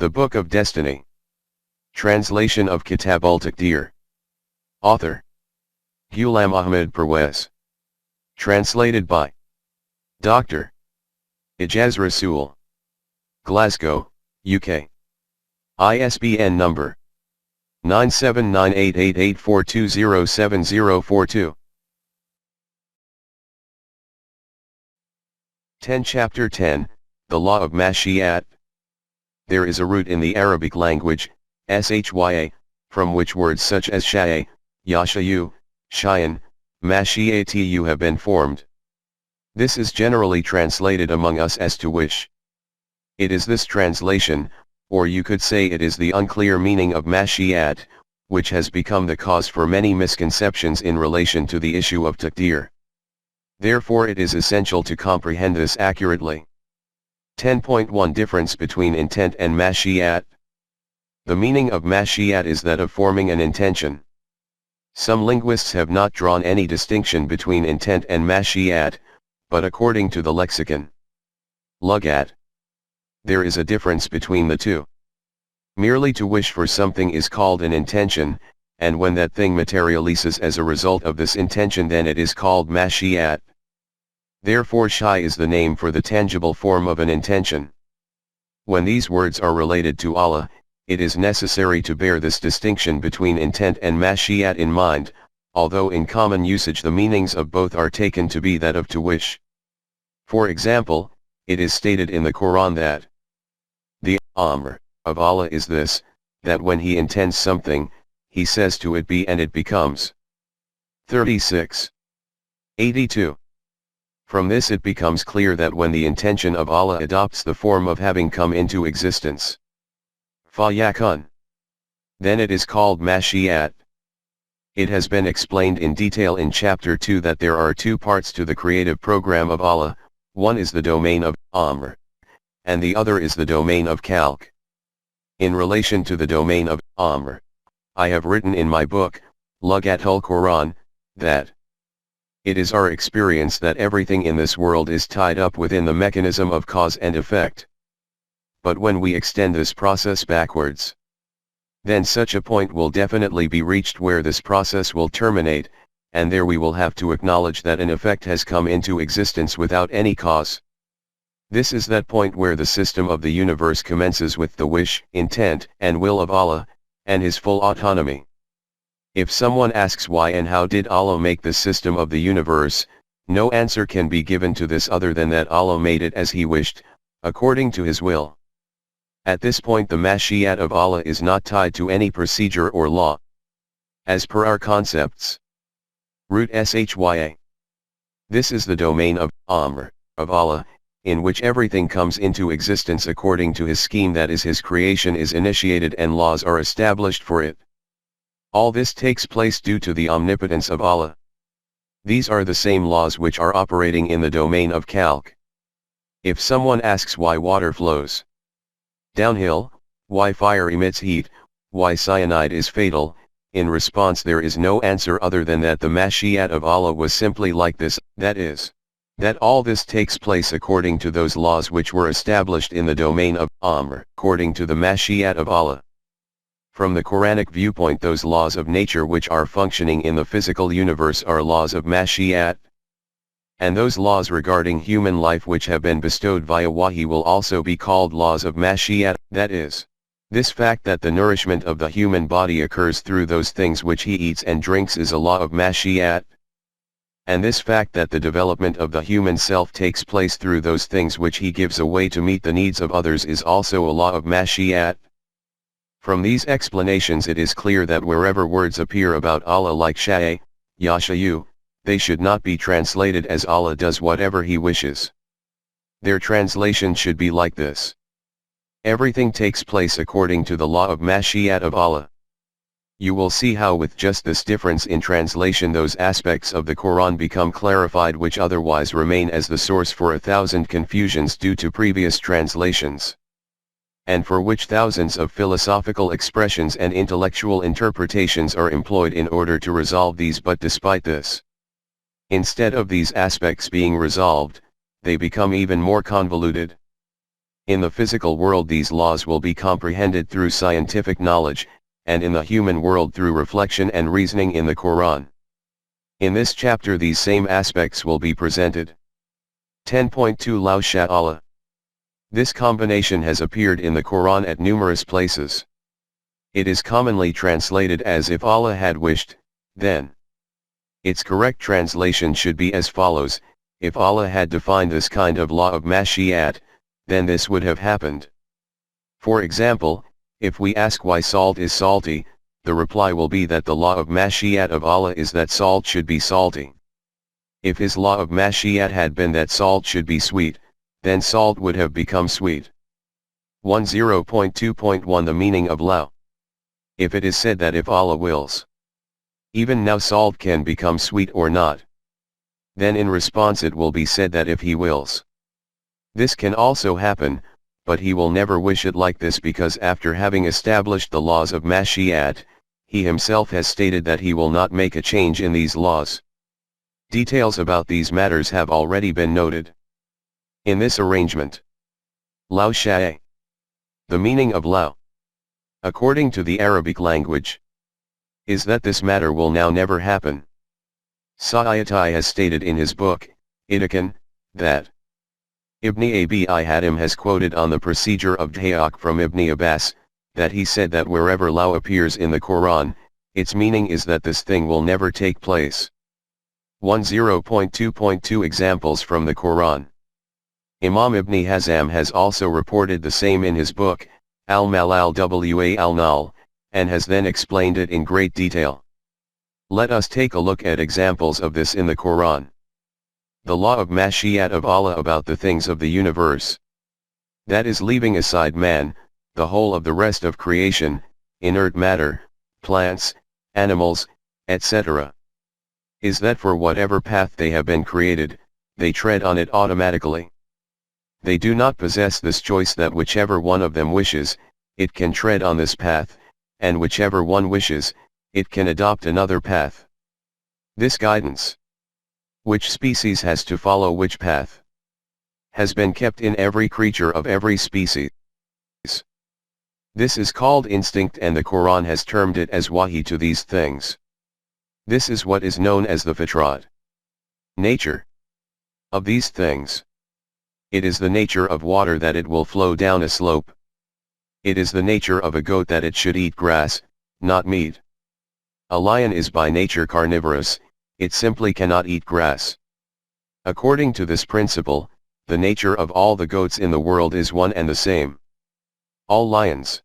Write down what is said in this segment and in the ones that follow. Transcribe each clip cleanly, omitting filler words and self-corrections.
The Book of Destiny. Translation of Kitab-ul-Taqdeer. Author: Ghulam Ahmed Parwez. Translated by Dr. Ejaz Rasool. Glasgow, UK. ISBN number 9798884207042. 10 Chapter 10, The Law of Mashi'at. There is a root in the Arabic language, shya, from which words such as sha'a, yashayu, shayan, mashi'atu have been formed. This is generally translated among us as to wish. It is this translation, or you could say it is the unclear meaning of mashi'at, which has become the cause for many misconceptions in relation to the issue of taqdeer. Therefore it is essential to comprehend this accurately. 10.1 Difference between intent and mashi'at. The meaning of mashi'at is that of forming an intention. Some linguists have not drawn any distinction between intent and mashi'at, but according to the lexicon Lugat, there is a difference between the two. Merely to wish for something is called an intention, and when that thing materializes as a result of this intention, then it is called mashi'at. Therefore Shai is the name for the tangible form of an intention. When these words are related to Allah, it is necessary to bear this distinction between intent and mashi'at in mind, although in common usage the meanings of both are taken to be that of to wish. For example, it is stated in the Quran that the amr of Allah is this, that when He intends something, He says to it be and it becomes. 36:82. From this it becomes clear that when the intention of Allah adopts the form of having come into existence, fayakun, then it is called mashi'at. It has been explained in detail in Chapter 2 that there are two parts to the creative program of Allah. One is the domain of amr, and the other is the domain of khalq. In relation to the domain of amr, I have written in my book, Lugatul Quran, that it is our experience that everything in this world is tied up within the mechanism of cause and effect. But when we extend this process backwards, then such a point will definitely be reached where this process will terminate, and there we will have to acknowledge that an effect has come into existence without any cause. This is that point where the system of the universe commences with the wish, intent, and will of Allah, and His full autonomy. If someone asks why and how did Allah make the system of the universe, no answer can be given to this other than that Allah made it as He wished, according to His will. At this point the mashi'at of Allah is not tied to any procedure or law. As per our concepts, root shya. This is the domain of amr of Allah, in which everything comes into existence according to His scheme, that is, His creation is initiated and laws are established for it. All this takes place due to the omnipotence of Allah. These are the same laws which are operating in the domain of khalq. If someone asks why water flows downhill, why fire emits heat, why cyanide is fatal, in response there is no answer other than that the mashi'at of Allah was simply like this, that is, that all this takes place according to those laws which were established in the domain of amr, according to the mashi'at of Allah. From the Quranic viewpoint, those laws of nature which are functioning in the physical universe are laws of mashi'at. And those laws regarding human life which have been bestowed via wahi will also be called laws of mashi'at, that is, this fact that the nourishment of the human body occurs through those things which he eats and drinks is a law of mashi'at. And this fact that the development of the human self takes place through those things which he gives away to meet the needs of others is also a law of mashi'at. From these explanations it is clear that wherever words appear about Allah like sha'a, yashayu, they should not be translated as Allah does whatever He wishes. Their translation should be like this: everything takes place according to the law of mashi'at of Allah. You will see how with just this difference in translation those aspects of the Quran become clarified which otherwise remain as the source for 1,000 confusions due to previous translations, and for which thousands of philosophical expressions and intellectual interpretations are employed in order to resolve these. But despite this, instead of these aspects being resolved, they become even more convoluted. In the physical world these laws will be comprehended through scientific knowledge, and in the human world through reflection and reasoning in the Quran. In this chapter these same aspects will be presented. 10.2 Law Sha Allah. This combination has appeared in the Quran at numerous places. It is commonly translated as if Allah had wished, then. Its correct translation should be as follows: if Allah had defined this kind of law of mashi'at, then this would have happened. For example, if we ask why salt is salty, the reply will be that the law of mashi'at of Allah is that salt should be salty. If his law of mashi'at had been that salt should be sweet, then salt would have become sweet. 10.2.1 The meaning of law. If it is said that if Allah wills, even now salt can become sweet or not, then in response it will be said that if he wills, this can also happen, but he will never wish it like this, because after having established the laws of mashi'at, he himself has stated that he will not make a change in these laws. Details about these matters have already been noted in this arrangement. Law Sha'a. The meaning of law, according to the Arabic language, is that this matter will now never happen. Sa'ayati has stated in his book, Idakan, that Ibn Abi Hatim has quoted on the procedure of Dhayaq from Ibn Abbas, that he said that wherever law appears in the Quran, its meaning is that this thing will never take place. 10.2.2 Examples from the Quran. Imam Ibn Hazm has also reported the same in his book, Al-Malal wa al-Nal, and has then explained it in great detail. Let us take a look at examples of this in the Quran. The law of mashi'at of Allah about the things of the universe. That is, leaving aside man, the whole of the rest of creation, inert matter, plants, animals, etc. Is that for whatever path they have been created, they tread on it automatically. They do not possess this choice that whichever one of them wishes, it can tread on this path, and whichever one wishes, it can adopt another path. This guidance, which species has to follow which path, has been kept in every creature of every species. This is called instinct, and the Quran has termed it as wahi to these things. This is what is known as the fitrat, nature, of these things. It is the nature of water that it will flow down a slope. It is the nature of a goat that it should eat grass, not meat. A lion is by nature carnivorous, it simply cannot eat grass. According to this principle, the nature of all the goats in the world is one and the same. All lions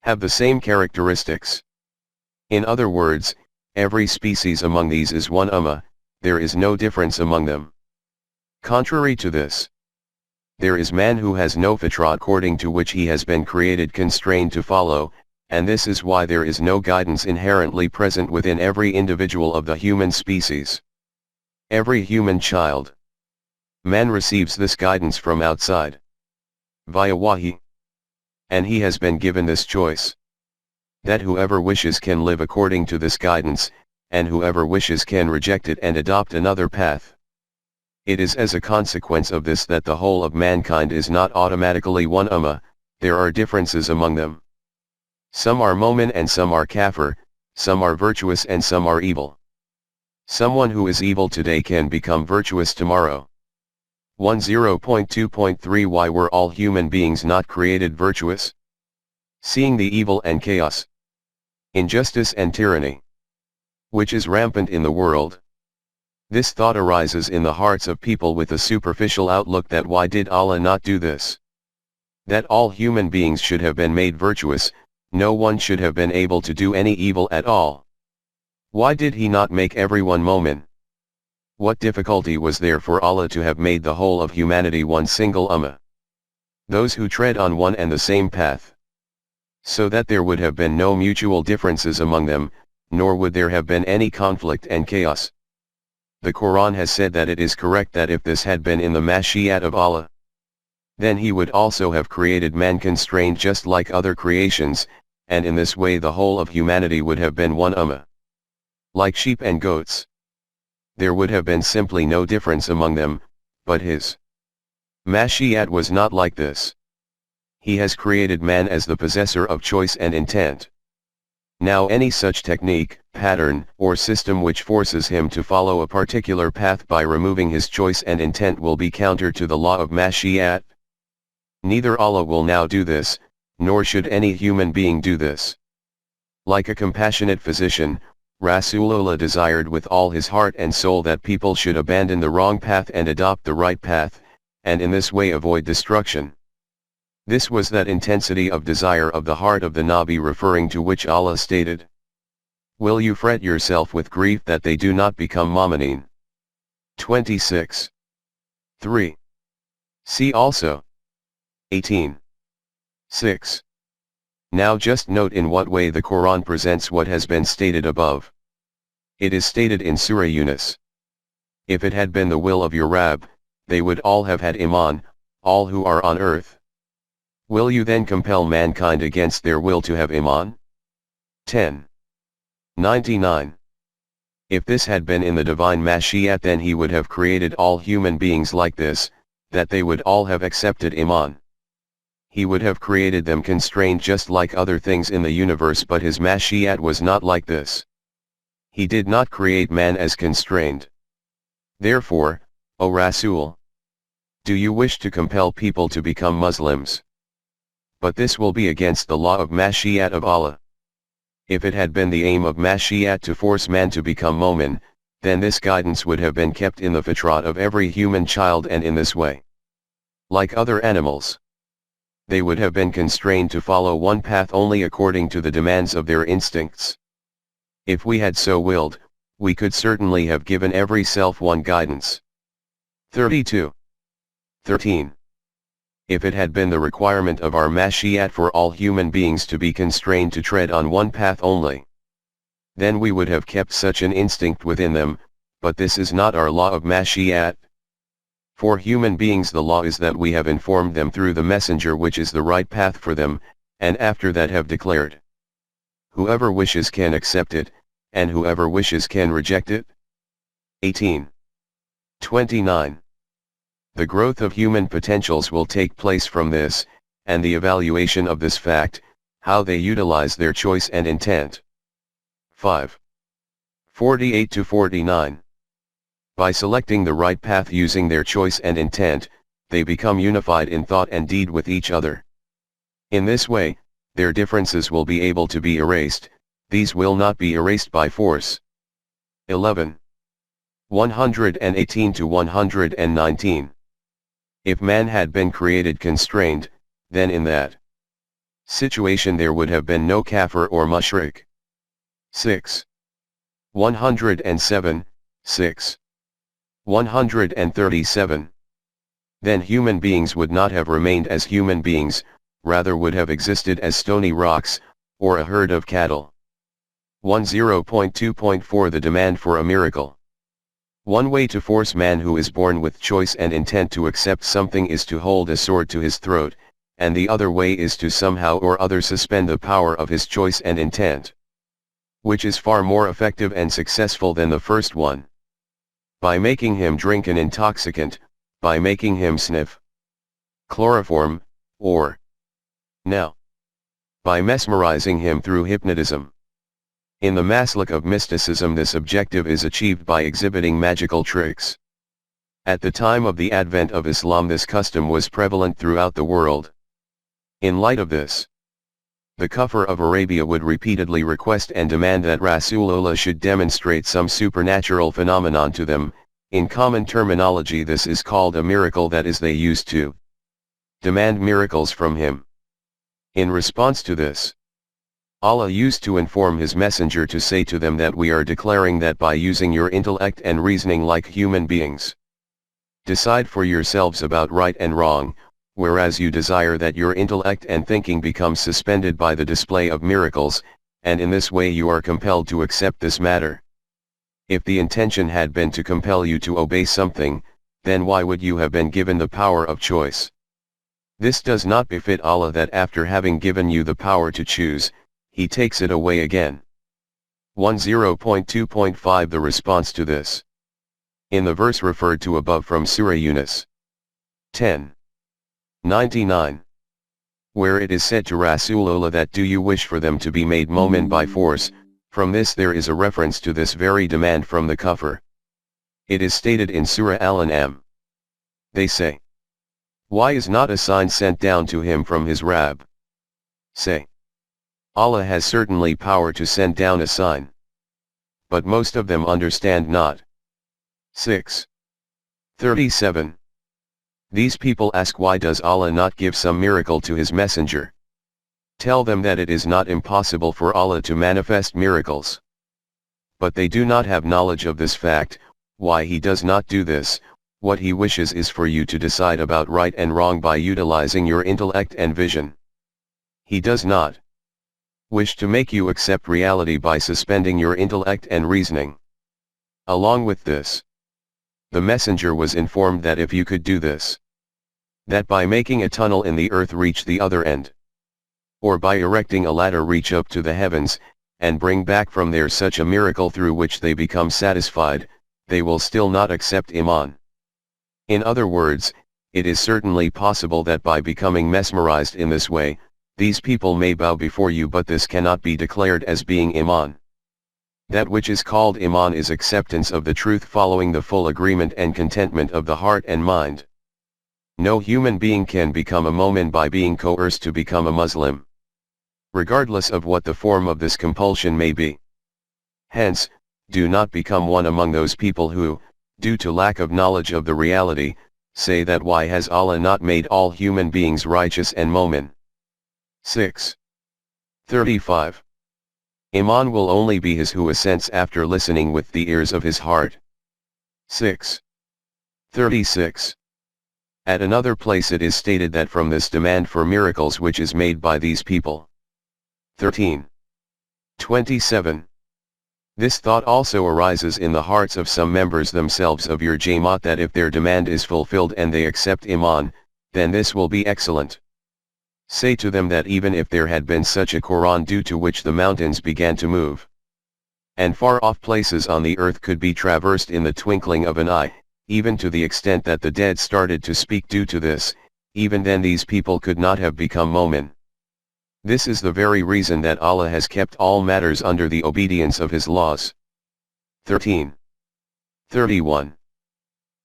have the same characteristics. In other words, every species among these is one ummah, there is no difference among them. Contrary to this, there is man who has no fitra according to which he has been created constrained to follow, and this is why there is no guidance inherently present within every individual of the human species. Every human child, man, receives this guidance from outside, via wahi. And he has been given this choice, that whoever wishes can live according to this guidance, and whoever wishes can reject it and adopt another path. It is as a consequence of this that the whole of mankind is not automatically one ummah, there are differences among them. Some are mu'min and some are kafir, some are virtuous and some are evil. Someone who is evil today can become virtuous tomorrow. 10.2.3 Why were all human beings not created virtuous? Seeing the evil and chaos, injustice and tyranny, which is rampant in the world, this thought arises in the hearts of people with a superficial outlook that why did Allah not do this? That all human beings should have been made virtuous, no one should have been able to do any evil at all. Why did he not make everyone mu'min? What difficulty was there for Allah to have made the whole of humanity one single ummah? Those who tread on one and the same path. So that there would have been no mutual differences among them, nor would there have been any conflict and chaos. The Quran has said that it is correct that if this had been in the mashi'at of Allah, then he would also have created man constrained just like other creations, and in this way the whole of humanity would have been one ummah. Like sheep and goats, there would have been simply no difference among them, but his mashi'at was not like this. He has created man as the possessor of choice and intent. Now any such technique, pattern, or system which forces him to follow a particular path by removing his choice and intent will be counter to the law of Mashiach. Neither Allah will now do this, nor should any human being do this. Like a compassionate physician, Rasool desired with all his heart and soul that people should abandon the wrong path and adopt the right path, and in this way avoid destruction. This was that intensity of desire of the heart of the Nabi referring to which Allah stated, "Will you fret yourself with grief that they do not become mu'mineen?" 26. 3. See also 18. 6. Now just note in what way the Quran presents what has been stated above. It is stated in Surah Yunus. If it had been the will of your Rabb, they would all have had Iman, all who are on earth. Will you then compel mankind against their will to have Iman? 10. 99. If this had been in the divine Mashiach, then he would have created all human beings like this, that they would all have accepted Iman. He would have created them constrained just like other things in the universe, but his Mashiach was not like this. He did not create man as constrained. Therefore, O Rasool, do you wish to compel people to become Muslims? But this will be against the law of Mashiach of Allah. If it had been the aim of Mashiach to force man to become Momin, then this guidance would have been kept in the fitrat of every human child, and in this way, like other animals, they would have been constrained to follow one path only according to the demands of their instincts. If we had so willed, we could certainly have given every self one guidance. 32. 13. If it had been the requirement of our Mashiach for all human beings to be constrained to tread on one path only, then we would have kept such an instinct within them, but this is not our law of Mashiach. For human beings the law is that we have informed them through the messenger which is the right path for them, and after that have declared, whoever wishes can accept it, and whoever wishes can reject it. 18. 29. The growth of human potentials will take place from this, and the evaluation of this fact, how they utilize their choice and intent. 5. 48 to 49. By selecting the right path using their choice and intent, they become unified in thought and deed with each other. In this way, their differences will be able to be erased, these will not be erased by force. 11. 118 to 119. If man had been created constrained, then in that situation there would have been no kafir or mushrik. 6. 107, 6. 137. Then human beings would not have remained as human beings, rather would have existed as stony rocks, or a herd of cattle. 10.2.4 The demand for a miracle. One way to force man who is born with choice and intent to accept something is to hold a sword to his throat, and the other way is to somehow or other suspend the power of his choice and intent, which is far more effective and successful than the first one. By making him drink an intoxicant, by making him sniff chloroform, or now, by mesmerizing him through hypnotism. In the maslak of mysticism this objective is achieved by exhibiting magical tricks. At the time of the advent of Islam this custom was prevalent throughout the world. In light of this, the Kuffar of Arabia would repeatedly request and demand that Rasulullah should demonstrate some supernatural phenomenon to them. In common terminology this is called a miracle, that is, they used to demand miracles from him. In response to this, Allah used to inform his messenger to say to them that we are declaring that by using your intellect and reasoning like human beings, decide for yourselves about right and wrong, whereas you desire that your intellect and thinking become suspended by the display of miracles, and in this way you are compelled to accept this matter. If the intention had been to compel you to obey something, then why would you have been given the power of choice? This does not befit Allah, that after having given you the power to choose, He takes it away again. 10.2.5 The response to this. In the verse referred to above from Surah Yunus 10:99. where it is said to Rasool that do you wish for them to be made mu'min by force, from this there is a reference to this very demand from the kuffar. It is stated in Surah Al-An'am. They say, why is not a sign sent down to him from his Rabb? Say, Allah has certainly power to send down a sign. But most of them understand not. 6:37. These people ask, why does Allah not give some miracle to his messenger? Tell them that it is not impossible for Allah to manifest miracles. But they do not have knowledge of this fact. Why he does not do this, what he wishes is for you to decide about right and wrong by utilizing your intellect and vision. He does not wish to make you accept reality by suspending your intellect and reasoning. Along with this, the messenger was informed that if you could do this, that by making a tunnel in the earth reach the other end, or by erecting a ladder reach up to the heavens, and bring back from there such a miracle through which they become satisfied, they will still not accept Iman. In other words, it is certainly possible that by becoming mesmerized in this way, these people may bow before you, but this cannot be declared as being Iman. That which is called Iman is acceptance of the truth following the full agreement and contentment of the heart and mind. No human being can become a mu'min by being coerced to become a Muslim, regardless of what the form of this compulsion may be. Hence, do not become one among those people who, due to lack of knowledge of the reality, say that why has Allah not made all human beings righteous and mu'min? 6:35. Iman will only be his who assents after listening with the ears of his heart. 6:36. At another place it is stated that from this demand for miracles which is made by these people. 13:27. This thought also arises in the hearts of some members themselves of your Jamaat that if their demand is fulfilled and they accept Iman, then this will be excellent. Say to them that even if there had been such a Quran due to which the mountains began to move, and far-off places on the earth could be traversed in the twinkling of an eye, even to the extent that the dead started to speak due to this, even then these people could not have become mu'min. This is the very reason that Allah has kept all matters under the obedience of His laws. 13:31.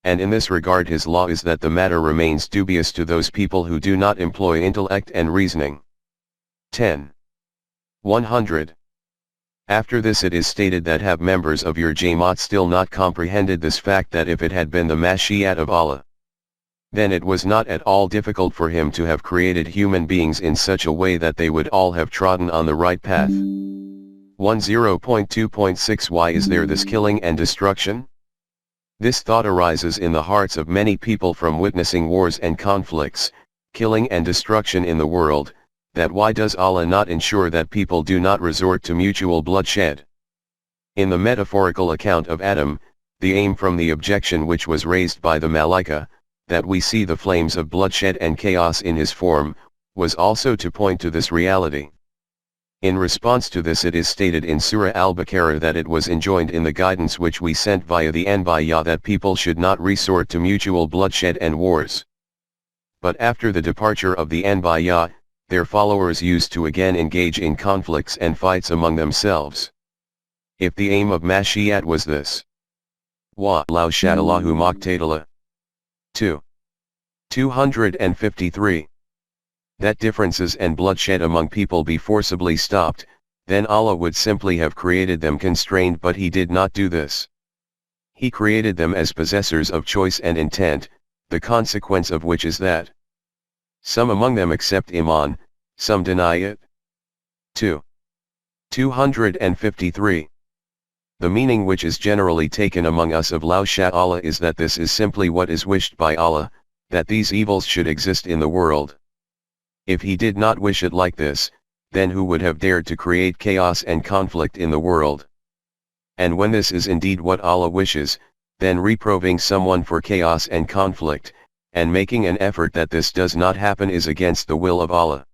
And in this regard His law is that the matter remains dubious to those people who do not employ intellect and reasoning. 10:100. After this it is stated that have members of your Jamaat still not comprehended this fact that if it had been the Mashi'at of Allah, then it was not at all difficult for Him to have created human beings in such a way that they would all have trodden on the right path. 10.2.6 Why is there this killing and destruction? This thought arises in the hearts of many people from witnessing wars and conflicts, killing and destruction in the world, that why does Allah not ensure that people do not resort to mutual bloodshed? In the metaphorical account of Adam, the aim from the objection which was raised by the Malaika, that we see the flames of bloodshed and chaos in his form, was also to point to this reality. In response to this it is stated in Surah Al-Baqarah that it was enjoined in the guidance which we sent via the Anbiya that people should not resort to mutual bloodshed and wars. But after the departure of the Anbiya, their followers used to again engage in conflicts and fights among themselves. If the aim of Mashi'at was this, wa law sha'allahu maqtatala. 253. That differences and bloodshed among people be forcibly stopped, then Allah would simply have created them constrained, but He did not do this. He created them as possessors of choice and intent, the consequence of which is that some among them accept Iman, some deny it. 253. The meaning which is generally taken among us of Law Sha'Allah is that this is simply what is wished by Allah, that these evils should exist in the world. If He did not wish it like this, then who would have dared to create chaos and conflict in the world? And when this is indeed what Allah wishes, then reproving someone for chaos and conflict, and making an effort that this does not happen is against the will of Allah.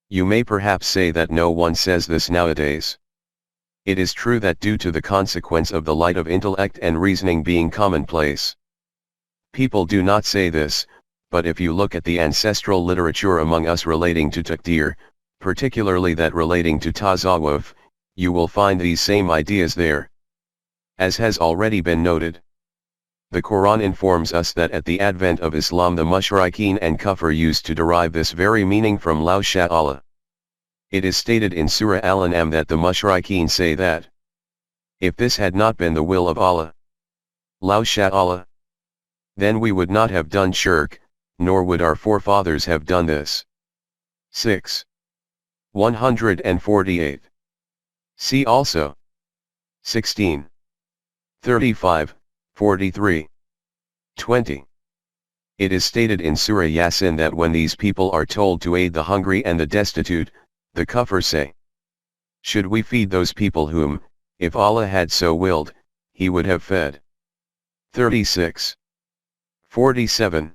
You may perhaps say that no one says this nowadays. It is true that due to the consequence of the light of intellect and reasoning being commonplace, people do not say this, but if you look at the ancestral literature among us relating to Taqdeer, particularly that relating to Tasawwuf, you will find these same ideas there. As has already been noted, the Quran informs us that at the advent of Islam the mushrikeen and kuffar used to derive this very meaning from Law Sha Allah. It is stated in Surah Al-An'am that the mushrikeen say that, if this had not been the will of Allah, Law Sha Allah, then we would not have done shirk, nor would our forefathers have done this. 6. 148. See also 16. 35, 43. 20. It is stated in Surah Yasin that when these people are told to aid the hungry and the destitute, the kuffar say, should we feed those people whom, if Allah had so willed, He would have fed? 36. 47.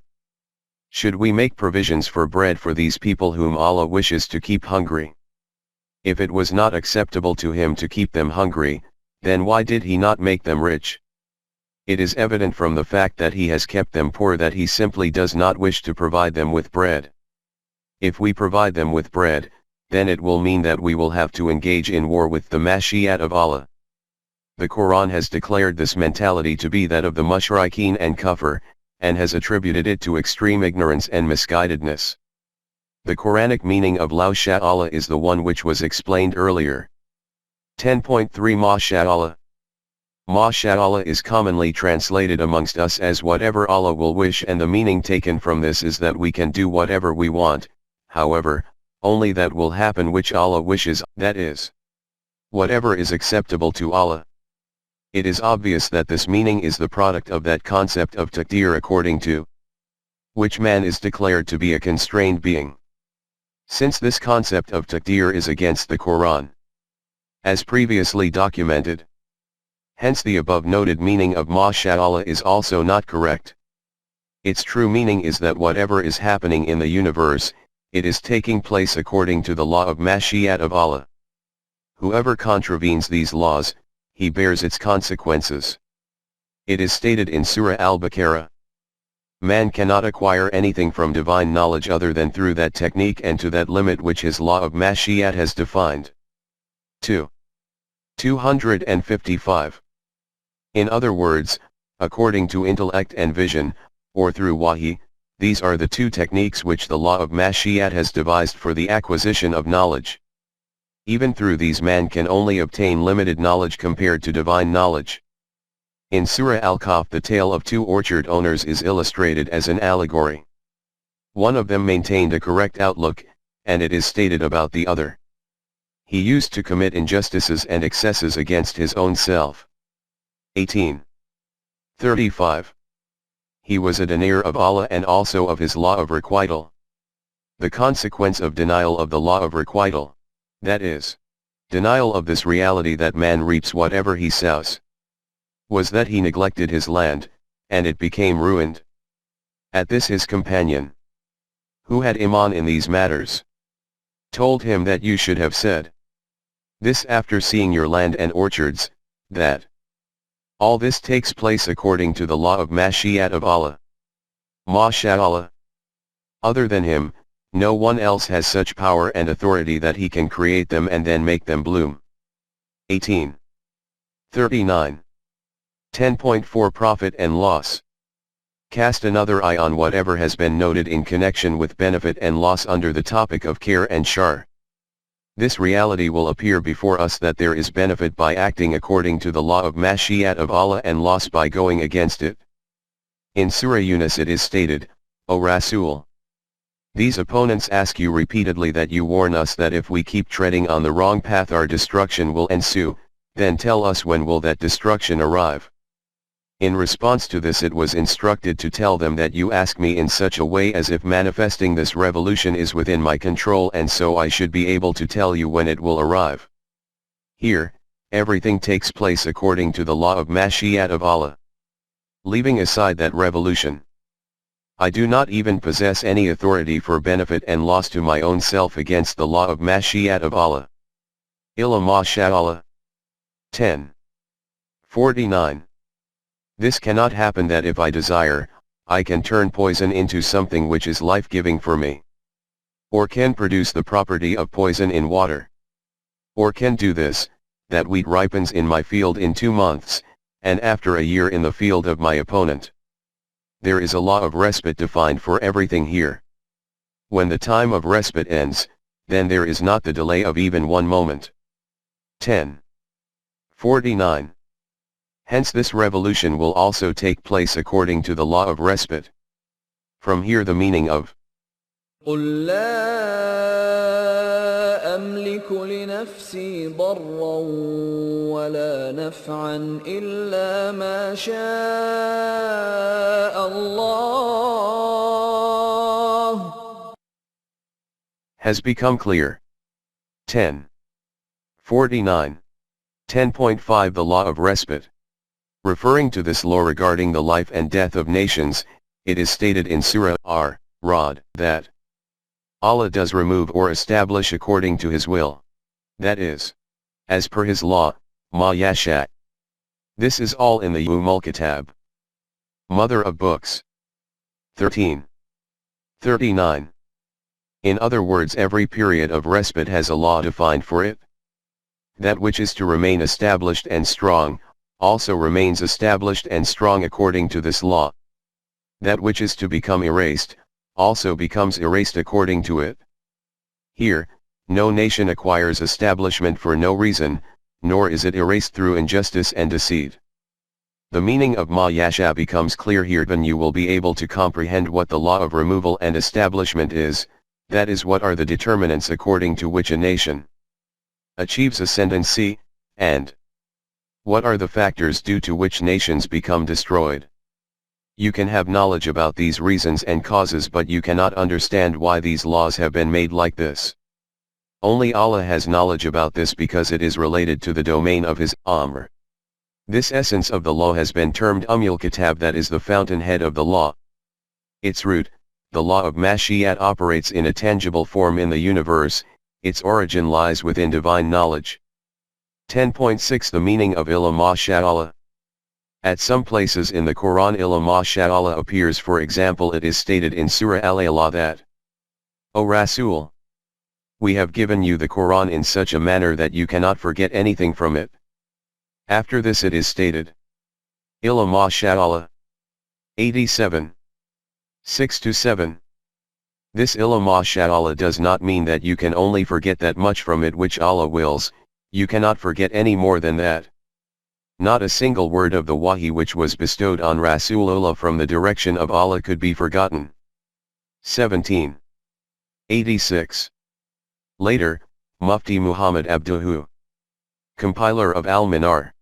Should we make provisions for bread for these people whom Allah wishes to keep hungry? If it was not acceptable to Him to keep them hungry, then why did He not make them rich? It is evident from the fact that He has kept them poor that He simply does not wish to provide them with bread. If we provide them with bread, then it will mean that we will have to engage in war with the Mashi'at of Allah. The Quran has declared this mentality to be that of the mushrikeen and kuffar, and has attributed it to extreme ignorance and misguidedness. The Quranic meaning of Law Sha Allah is the one which was explained earlier. 10.3 MashaAllah. MashaAllah is commonly translated amongst us as whatever Allah will wish, and the meaning taken from this is that we can do whatever we want, however, only that will happen which Allah wishes, that is, whatever is acceptable to Allah. It is obvious that this meaning is the product of that concept of Taqdeer according to which man is declared to be a constrained being. Since this concept of Taqdeer is against the Quran, as previously documented, hence the above noted meaning of MashaAllah is also not correct. Its true meaning is that whatever is happening in the universe, it is taking place according to the law of Mashi'at of Allah. Whoever contravenes these laws, he bears its consequences. It is stated in Surah Al-Baqarah, man cannot acquire anything from divine knowledge other than through that technique and to that limit which his law of Mashi'at has defined. 2. 255. In other words, according to intellect and vision, or through wahi, these are the two techniques which the law of Mashi'at has devised for the acquisition of knowledge. Even through these man can only obtain limited knowledge compared to divine knowledge. In Surah Al-Kahf the tale of two orchard owners is illustrated as an allegory. One of them maintained a correct outlook, and it is stated about the other, he used to commit injustices and excesses against his own self. 18. 35. He was a denier of Allah and also of His law of requital. The consequence of denial of the law of requital, that is, denial of this reality that man reaps whatever he sows, was that he neglected his land, and it became ruined. At this his companion, who had iman in these matters, told him that you should have said this after seeing your land and orchards, that all this takes place according to the law of Mashi'at of Allah. MashaAllah. Other than Him, no one else has such power and authority that He can create them and then make them bloom. 18. 39. 10.4 Profit and loss. Cast another eye on whatever has been noted in connection with benefit and loss under the topic of khair and shar. This reality will appear before us that there is benefit by acting according to the law of Mashi'at of Allah and loss by going against it. In Surah Yunus it is stated, O Rasool, these opponents ask you repeatedly that you warn us that if we keep treading on the wrong path our destruction will ensue, then tell us when will that destruction arrive. In response to this it was instructed to tell them that you ask me in such a way as if manifesting this revolution is within my control and so I should be able to tell you when it will arrive. Here, everything takes place according to the law of Mashi'at of Allah. Leaving aside that revolution, I do not even possess any authority for benefit and loss to my own self against the law of Mashi'at of Allah. Illa MashaAllah. 10. 49. This cannot happen that if I desire, I can turn poison into something which is life-giving for me. Or can produce the property of poison in water. Or can do this, that wheat ripens in my field in 2 months, and after a year in the field of my opponent. There is a law of respite defined for everything here. When the time of respite ends, then there is not the delay of even 1 moment. 1049. Hence this revolution will also take place according to the law of respite. From here the meaning of قُل لَّا أَمْلِكُ لِنَفْسِي ضَرًّا وَلَا نَفْعًا إِلَّا مَا شَاءَ اللَّهُ has become clear. 1049. 10.5 The law of respite. Referring to this law regarding the life and death of nations, it is stated in Surah Ar-Ra'd that Allah does remove or establish according to His will. That is, as per His law, ma yasha. This is all in the Kitab. Mother of Books. 1339. In other words, every period of respite has a law defined for it. That which is to remain established and strong, also remains established and strong according to this law. That which is to become erased, also becomes erased according to it. Here, no nation acquires establishment for no reason, nor is it erased through injustice and deceit. The meaning of ma yasha becomes clear here, then you will be able to comprehend what the law of removal and establishment is, that is, what are the determinants according to which a nation achieves ascendancy, and what are the factors due to which nations become destroyed. You can have knowledge about these reasons and causes, but you cannot understand why these laws have been made like this. Only Allah has knowledge about this because it is related to the domain of His Amr. This essence of the law has been termed Kitab, that is the fountainhead of the law. Its root, the law of Mashiat, operates in a tangible form in the universe, its origin lies within divine knowledge. 10.6 The meaning of Allama Sha'Allah. At some places in the Quran Allama Sha'Allah appears. For example, it is stated in Surah Al-Alaq that, O Rasool, we have given you the Quran in such a manner that you cannot forget anything from it. After this it is stated, Allama Sha'Allah. 87. 6-7. This Allama Sha'Allah does not mean that you can only forget that much from it which Allah wills. You cannot forget any more than that. Not a single word of the Wahi which was bestowed on Rasulullah from the direction of Allah could be forgotten. 17. 86. Later, Mufti Muhammad Abduhu, compiler of Al-Manar,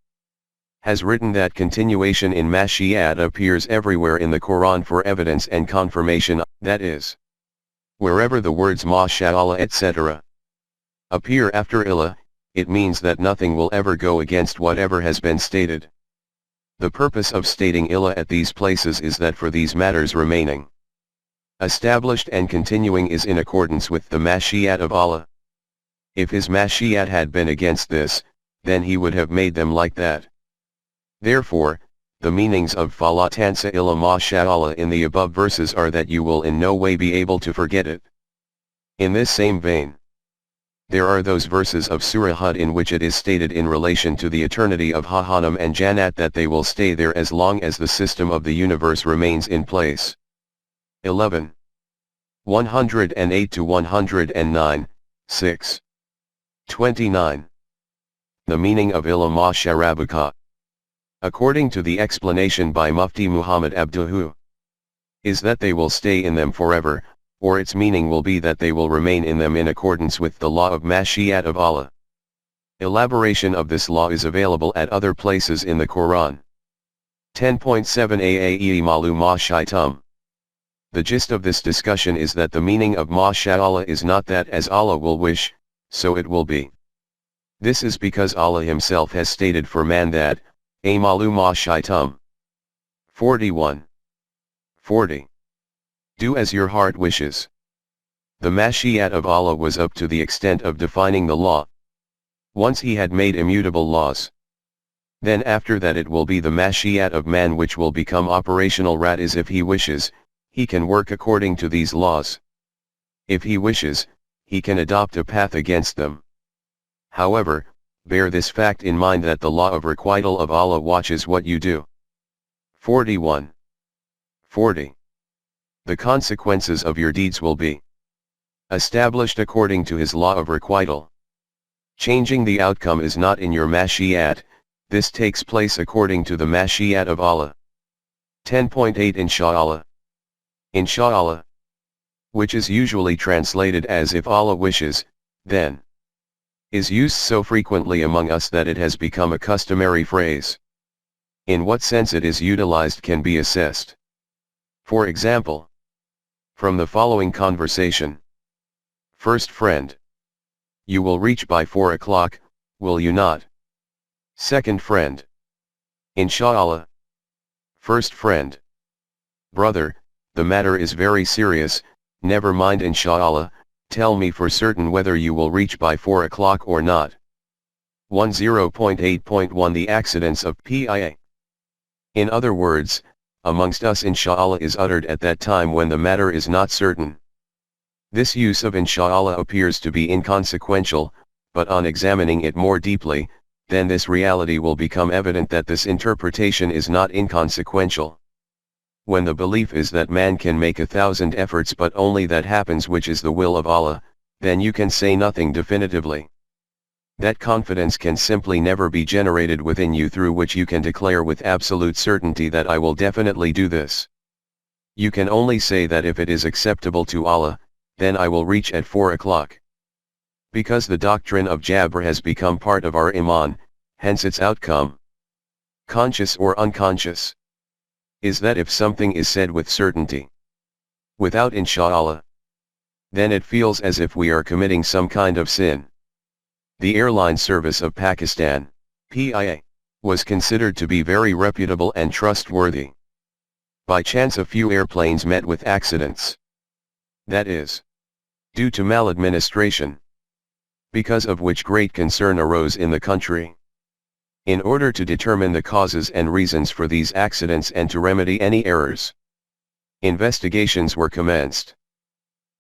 has written that continuation in Mashiat appears everywhere in the Quran for evidence and confirmation, that is, wherever the words MashaAllah etc. appear after Ilah, it means that nothing will ever go against whatever has been stated. The purpose of stating Ilah at these places is that for these matters remaining established and continuing is in accordance with the Mashiat of Allah. If His Mashiat had been against this, then He would have made them like that. Therefore, the meanings of Fala Tansa Illa Masha'Allah in the above verses are that you will in no way be able to forget it. In this same vein, there are those verses of Surah Hud in which it is stated in relation to the eternity of Jahannam and Jannat that they will stay there as long as the system of the universe remains in place. 11. 108-109, 6. 29. The meaning of Ilama Sharabuka, according to the explanation by Mufti Muhammad Abduhu, is that they will stay in them forever, or its meaning will be that they will remain in them in accordance with the law of Mashiat of Allah. Elaboration of this law is available at other places in the Quran. 10.7 Aae Malu Ma Shaitum. The gist of this discussion is that the meaning of Masha'Allah is not that as Allah will wish, so it will be. This is because Allah Himself has stated for man that, Amalu ma shaitum. 41. 40. Do as your heart wishes. The Mashiat of Allah was up to the extent of defining the law. Once He had made immutable laws. Then after that it will be the mashiat of man which will become operational. That is, if he wishes, he can work according to these laws. If he wishes, he can adopt a path against them. However, bear this fact in mind that the law of requital of Allah watches what you do. 41. 40. The consequences of your deeds will be established according to his law of requital. Changing the outcome is not in your mashiat, this takes place according to the mashiat of Allah. 10.8 Insha'Allah. Insha'Allah, which is usually translated as if Allah wishes, then, is used so frequently among us that it has become a customary phrase. In what sense it is utilized can be assessed. For example, from the following conversation. First friend. You will reach by 4 o'clock, will you not? Second friend. Insha'Allah. First friend. Brother, the matter is very serious, never mind Insha'Allah, tell me for certain whether you will reach by 4 o'clock or not. 10.8.1 The accidents of PIA. In other words, amongst us Insha'Allah is uttered at that time when the matter is not certain. This use of Insha'Allah appears to be inconsequential, but on examining it more deeply, then this reality will become evident that this interpretation is not inconsequential. When the belief is that man can make 1,000 efforts but only that happens which is the will of Allah, then you can say nothing definitively. That confidence can simply never be generated within you through which you can declare with absolute certainty that I will definitely do this. You can only say that if it is acceptable to Allah, then I will reach at 4 o'clock. Because the doctrine of Jabr has become part of our Iman, hence its outcome, conscious or unconscious, is that if something is said with certainty, without Insha'Allah, then it feels as if we are committing some kind of sin. The airline service of Pakistan, PIA, was considered to be very reputable and trustworthy. By chance a few airplanes met with accidents. That is, due to maladministration, because of which great concern arose in the country. In order to determine the causes and reasons for these accidents and to remedy any errors, investigations were commenced.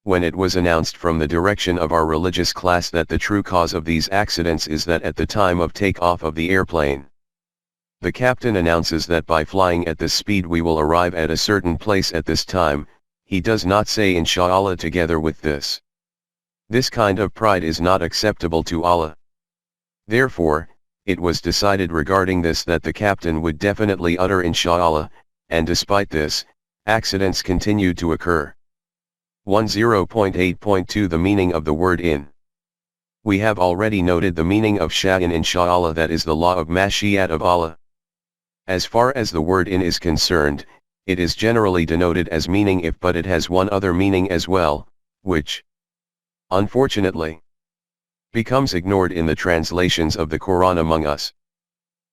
When it was announced from the direction of our religious class that the true cause of these accidents is that at the time of take-off of the airplane, the captain announces that by flying at this speed we will arrive at a certain place at this time, he does not say Insha'Allah together with this. This kind of pride is not acceptable to Allah. Therefore, it was decided regarding this that the captain would definitely utter Insha'Allah, and despite this, accidents continued to occur. 10.8.2 The meaning of the word in. We have already noted the meaning of Sha in Insha'Allah, that is the law of Mashiat of Allah. As far as the word in is concerned, it is generally denoted as meaning if, but it has one other meaning as well, which, unfortunately, becomes ignored in the translations of the Quran among us.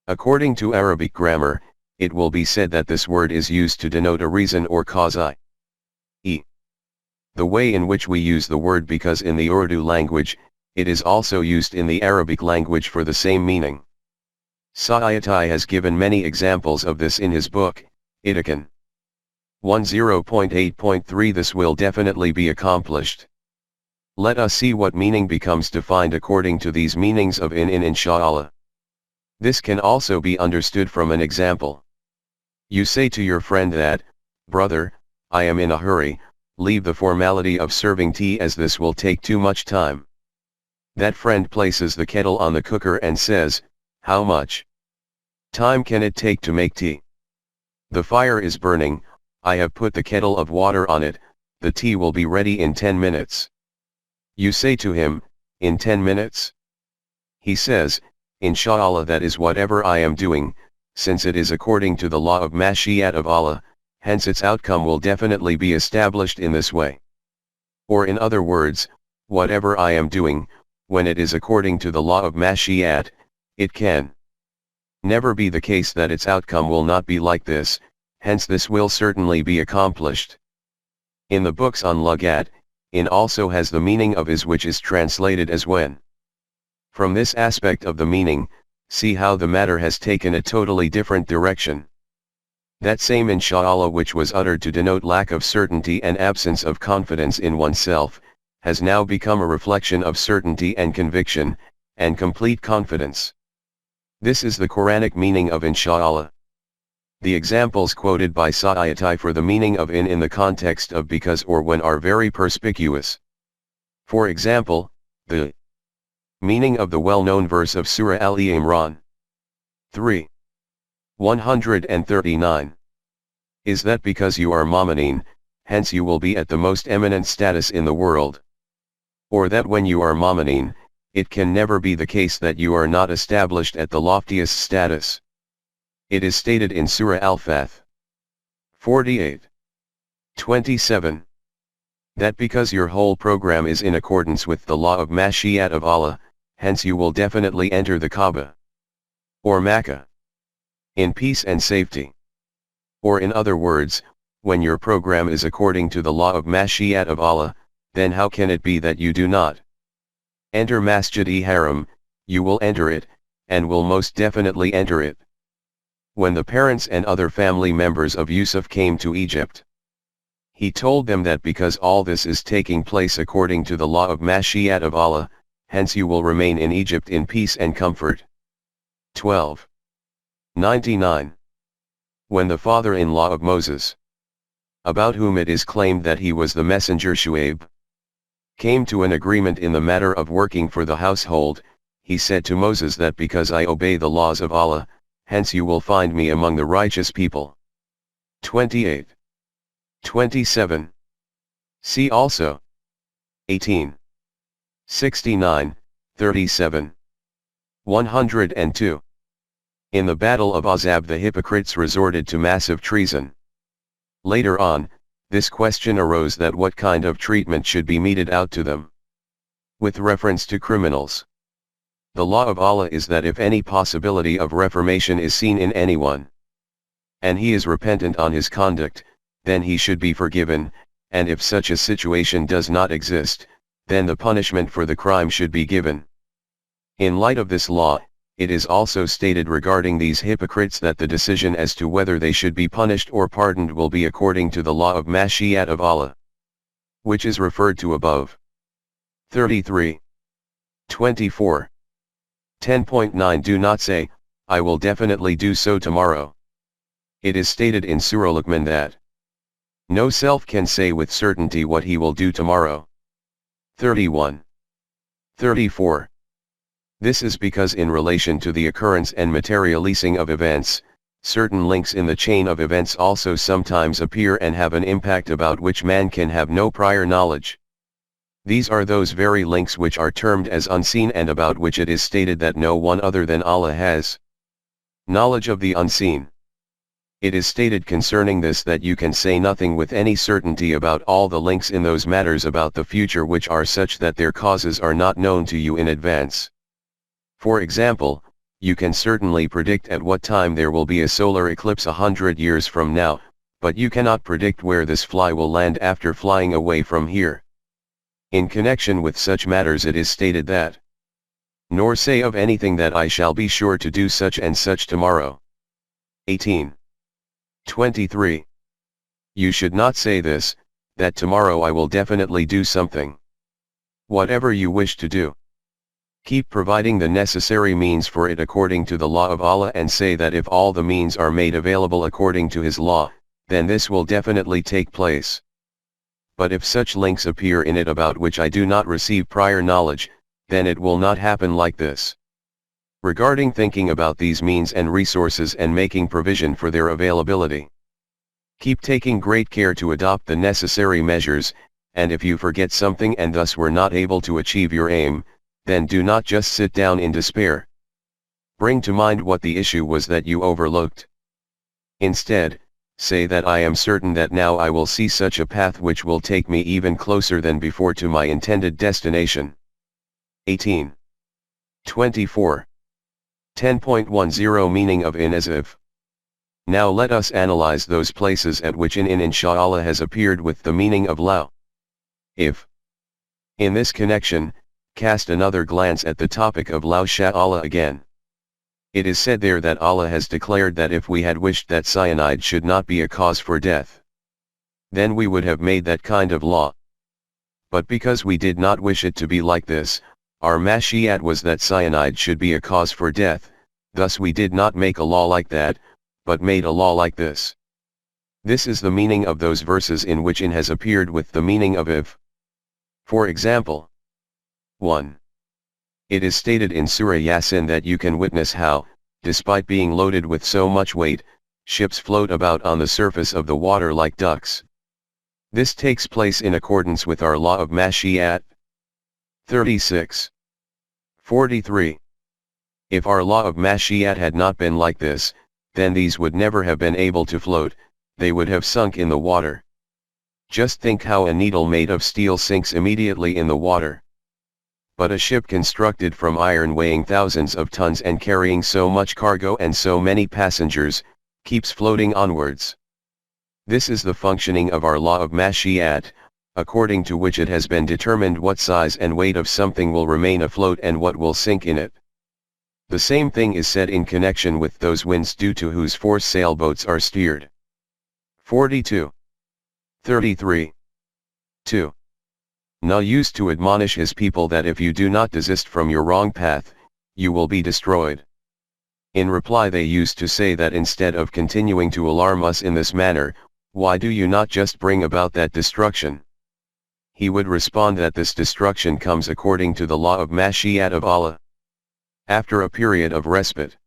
According to Arabic grammar, it will be said that this word is used to denote a reason or cause, i.e. the way in which we use the word, because in the Urdu language, it is also used in the Arabic language for the same meaning. Sa'ayatai has given many examples of this in his book, Itikan. 10.8.3 This will definitely be accomplished. Let us see what meaning becomes defined according to these meanings of in Insha'Allah. This can also be understood from an example. You say to your friend that, brother, I am in a hurry, leave the formality of serving tea as this will take too much time. That friend places the kettle on the cooker and says, how much time can it take to make tea? The fire is burning, I have put the kettle of water on it, the tea will be ready in 10 minutes. You say to him, in 10 minutes? He says, Insha'Allah, that is whatever I am doing, since it is according to the law of Mashiat of Allah, hence its outcome will definitely be established in this way. Or in other words, whatever I am doing, when it is according to the law of Mashiat, it can never be the case that its outcome will not be like this, hence this will certainly be accomplished. In the books on Lugat, in also has the meaning of is, which is translated as when. From this aspect of the meaning, see how the matter has taken a totally different direction. That same inshallah which was uttered to denote lack of certainty and absence of confidence in oneself, has now become a reflection of certainty and conviction, and complete confidence. This is the Quranic meaning of inshallah. The examples quoted by Sa'ayati for the meaning of in the context of because or when are very perspicuous. For example, the meaning of the well-known verse of Surah Al-Imran 3. 139. Is that because you are mu'mineen, hence you will be at the most eminent status in the world? Or that when you are mu'mineen, it can never be the case that you are not established at the loftiest status? It is stated in Surah Al-Fath 48. 27. That because your whole program is in accordance with the law of Mashi'at of Allah, hence you will definitely enter the Kaaba or Makkah in peace and safety. Or in other words, when your program is according to the law of Mashi'at of Allah, then how can it be that you do not enter Masjid-e-Haram? You will enter it, and will most definitely enter it. When the parents and other family members of Yusuf came to Egypt, he told them that because all this is taking place according to the law of Mashi'at of Allah, hence you will remain in Egypt in peace and comfort. 12. 99. When the father-in-law of Moses, about whom it is claimed that he was the messenger Shu'aib, came to an agreement in the matter of working for the household, he said to Moses that because I obey the laws of Allah, hence you will find me among the righteous people. 28. 27. See also 18. 69, 37. 102. In the Battle of Ahzab the hypocrites resorted to massive treason. Later on, this question arose that what kind of treatment should be meted out to them. With reference to criminals, the law of Allah is that if any possibility of reformation is seen in anyone, and he is repentant on his conduct, then he should be forgiven, and if such a situation does not exist, then the punishment for the crime should be given. In light of this law, it is also stated regarding these hypocrites that the decision as to whether they should be punished or pardoned will be according to the law of Mashi'at of Allah, which is referred to above. 33. 24. 10.9 Do not say, I will definitely do so tomorrow. It is stated in Surah Luqman that no self can say with certainty what he will do tomorrow. 31. 34. This is because in relation to the occurrence and materializing of events, certain links in the chain of events also sometimes appear and have an impact about which man can have no prior knowledge. These are those very links which are termed as unseen and about which it is stated that no one other than Allah has knowledge of the unseen. It is stated concerning this that you can say nothing with any certainty about all the links in those matters about the future which are such that their causes are not known to you in advance. For example, you can certainly predict at what time there will be a solar eclipse 100 years from now, but you cannot predict where this fly will land after flying away from here. In connection with such matters it is stated that, nor say of anything that I shall be sure to do such and such tomorrow. 18. 23. You should not say this, that tomorrow I will definitely do something. Whatever you wish to do, keep providing the necessary means for it according to the law of Allah and say that if all the means are made available according to His law, then this will definitely take place. But if such links appear in it about which I do not receive prior knowledge, then it will not happen like this. Regarding thinking about these means and resources and making provision for their availability, keep taking great care to adopt the necessary measures, and if you forget something and thus were not able to achieve your aim, then do not just sit down in despair. Bring to mind what the issue was that you overlooked. Instead, say that I am certain that now I will see such a path which will take me even closer than before to my intended destination. 18. 24. 10.10 Meaning of in as if. Now let us analyze those places at which in inshallah has appeared with the meaning of law. If. In this connection, cast another glance at the topic of law sha'Allah again. It is said there that Allah has declared that if we had wished that cyanide should not be a cause for death, then we would have made that kind of law. But because we did not wish it to be like this, our mashiat was that cyanide should be a cause for death, thus we did not make a law like that, but made a law like this. This is the meaning of those verses in which in has appeared with the meaning of if. For example, 1. It is stated in Surah Yasin that you can witness how, despite being loaded with so much weight, ships float about on the surface of the water like ducks. This takes place in accordance with our law of mashiat. 36. 43. If our law of mashiat had not been like this, then these would never have been able to float, they would have sunk in the water. Just think how a needle made of steel sinks immediately in the water. But a ship constructed from iron weighing thousands of tons and carrying so much cargo and so many passengers, keeps floating onwards. This is the functioning of our law of mashiat, according to which it has been determined what size and weight of something will remain afloat and what will sink in it. The same thing is said in connection with those winds due to whose force sailboats are steered. 42. 33. 2. Nuh used to admonish his people that if you do not desist from your wrong path, you will be destroyed. In reply they used to say that instead of continuing to alarm us in this manner, why do you not just bring about that destruction? He would respond that this destruction comes according to the law of mashiat of Allah. After a period of respite,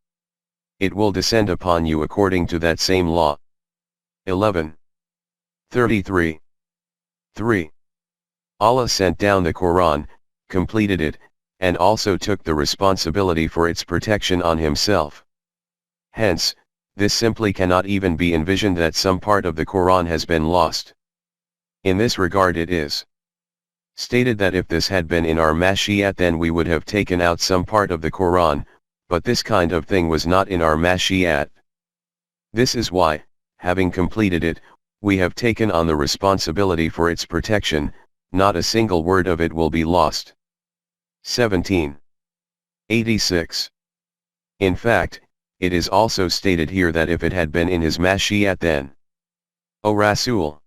it will descend upon you according to that same law. 11. 33. 3. Allah sent down the Quran, completed it, and also took the responsibility for its protection on himself. Hence, this simply cannot even be envisioned that some part of the Quran has been lost. In this regard it is stated that if this had been in our mashiat then we would have taken out some part of the Quran, but this kind of thing was not in our mashiat. This is why, having completed it, we have taken on the responsibility for its protection, not a single word of it will be lost. 17. 86. In fact, it is also stated here that if it had been in his mashiat then, O Rasool,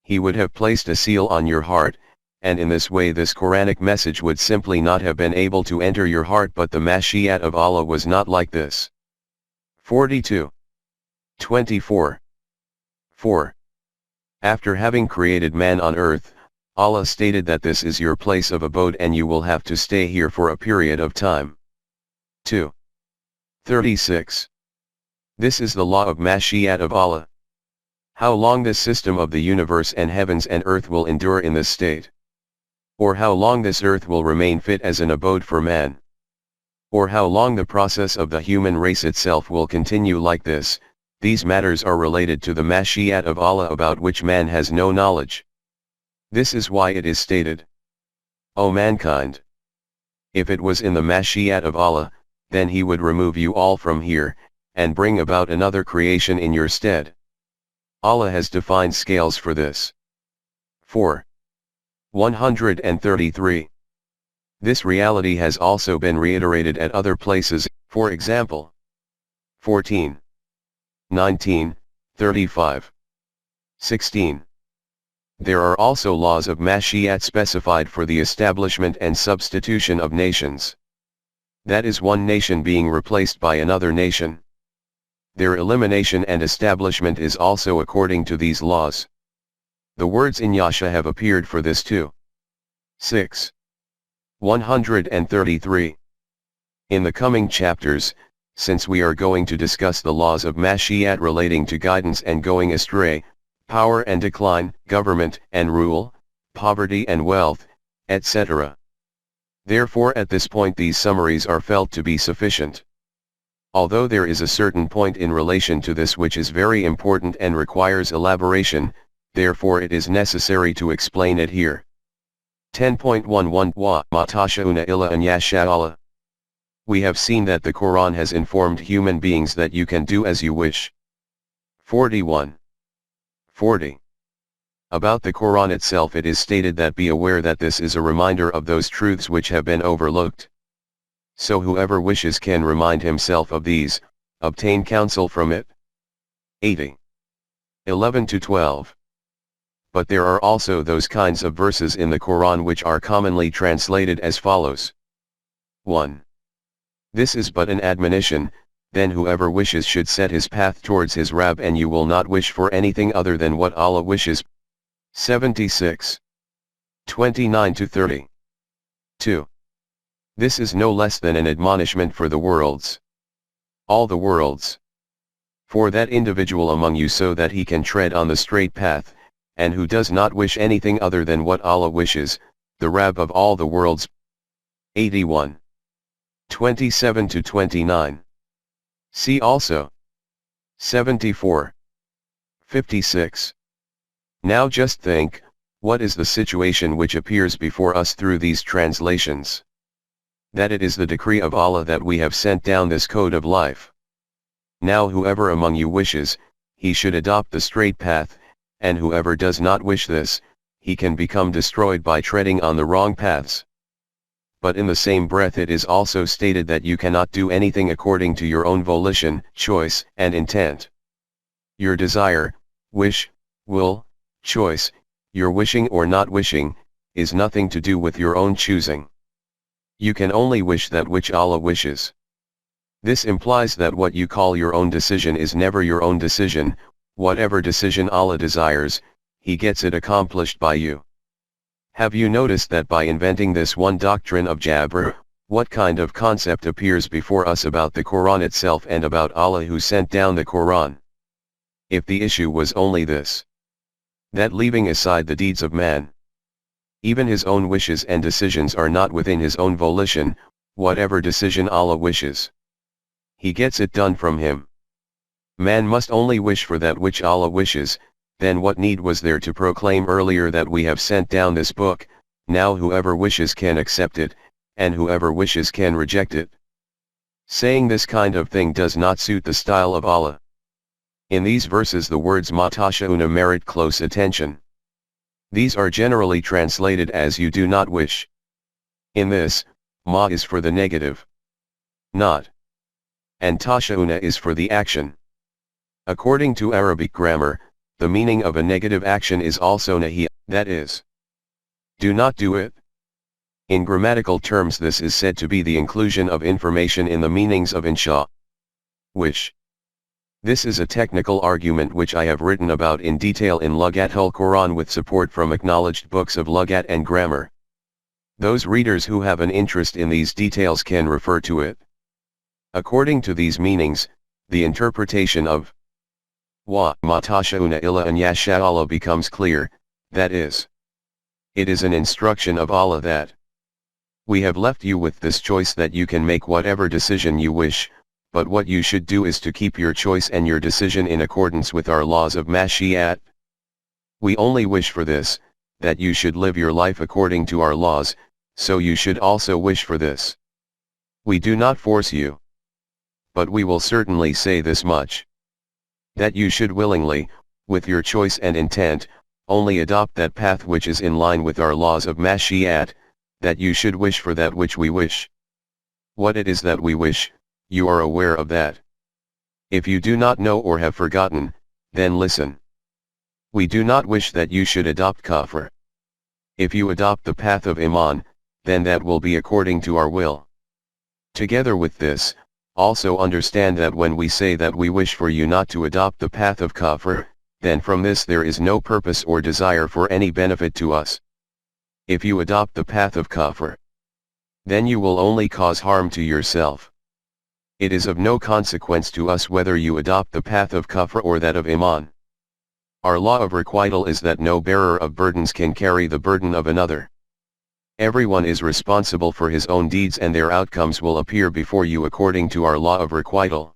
he would have placed a seal on your heart, and in this way this Quranic message would simply not have been able to enter your heart, but the mashiat of Allah was not like this. 42. 24. 4. After having created man on earth, Allah stated that this is your place of abode and you will have to stay here for a period of time. 2. 36. This is the law of mashiat of Allah. How long this system of the universe and heavens and earth will endure in this state? Or how long this earth will remain fit as an abode for man? Or how long the process of the human race itself will continue like this? These matters are related to the mashiat of Allah about which man has no knowledge. This is why it is stated, O mankind, if it was in the mashiat of Allah, then he would remove you all from here, and bring about another creation in your stead. Allah has defined scales for this. 4. 133. This reality has also been reiterated at other places, for example, 14. 19, 35. 16. There are also laws of mashiat specified for the establishment and substitution of nations. That is one nation being replaced by another nation. Their elimination and establishment is also according to these laws. The words in Yasha have appeared for this too. 6. 133. In the coming chapters, since we are going to discuss the laws of mashiat relating to guidance and going astray, power and decline, government and rule, poverty and wealth, etc. Therefore at this point these summaries are felt to be sufficient. Although there is a certain point in relation to this which is very important and requires elaboration, therefore it is necessary to explain it here. 10.11 Wa ma tasha'una illa an yasha Allah. We have seen that the Quran has informed human beings that you can do as you wish. 41. 40. About the Quran itself it is stated that be aware that this is a reminder of those truths which have been overlooked. So whoever wishes can remind himself of these, obtain counsel from it. 80. 11-12. But there are also those kinds of verses in the Quran which are commonly translated as follows. 1. This is but an admonition, then whoever wishes should set his path towards his Rabb, and you will not wish for anything other than what Allah wishes. 76. 29-30. 2. This is no less than an admonishment for the worlds. All the worlds. For that individual among you, so that he can tread on the straight path, and who does not wish anything other than what Allah wishes, the Rabb of all the worlds. 81. 27-29. See also. 74. 56. Now just think, what is the situation which appears before us through these translations? That it is the decree of Allah that we have sent down this code of life. Now whoever among you wishes, he should adopt the straight path, and whoever does not wish this, he can become destroyed by treading on the wrong paths. But in the same breath it is also stated that you cannot do anything according to your own volition, choice, and intent. Your desire, wish, will, choice, your wishing or not wishing, is nothing to do with your own choosing. You can only wish that which Allah wishes. This implies that what you call your own decision is never your own decision. Whatever decision Allah desires, He gets it accomplished by you. Have you noticed that by inventing this one doctrine of Jabr, what kind of concept appears before us about the Quran itself and about Allah who sent down the Quran? If the issue was only this, that leaving aside the deeds of man, even his own wishes and decisions are not within his own volition, whatever decision Allah wishes, He gets it done from him. Man must only wish for that which Allah wishes. Then what need was there to proclaim earlier that we have sent down this book? Now whoever wishes can accept it, and whoever wishes can reject it. Saying this kind of thing does not suit the style of Allah. In these verses the words ma tasha'una merit close attention. These are generally translated as you do not wish. In this, ma is for the negative, not, and tasha'una is for the action. According to Arabic grammar, the meaning of a negative action is also nahi, that is, do not do it. In grammatical terms this is said to be the inclusion of information in the meanings of insha, wish. This is a technical argument which I have written about in detail in Lughatul Quran with support from acknowledged books of Lughat and grammar. Those readers who have an interest in these details can refer to it. According to these meanings, the interpretation of wa ma tasha'una illa an yasha Allah becomes clear, that is, it is an instruction of Allah that we have left you with this choice that you can make whatever decision you wish, but what you should do is to keep your choice and your decision in accordance with our laws of mashi'at. We only wish for this, that you should live your life according to our laws, so you should also wish for this. We do not force you. But we will certainly say this much, that you should willingly, with your choice and intent, only adopt that path which is in line with our laws of mashi'at, that you should wish for that which we wish. What it is that we wish, you are aware of that. If you do not know or have forgotten, then listen. We do not wish that you should adopt kafir. If you adopt the path of iman, then that will be according to our will. Together with this, also understand that when we say that we wish for you not to adopt the path of kafir, then from this there is no purpose or desire for any benefit to us. If you adopt the path of kafir, then you will only cause harm to yourself. It is of no consequence to us whether you adopt the path of kafir or that of iman. Our law of requital is that no bearer of burdens can carry the burden of another. Everyone is responsible for his own deeds and their outcomes will appear before you according to our law of requital.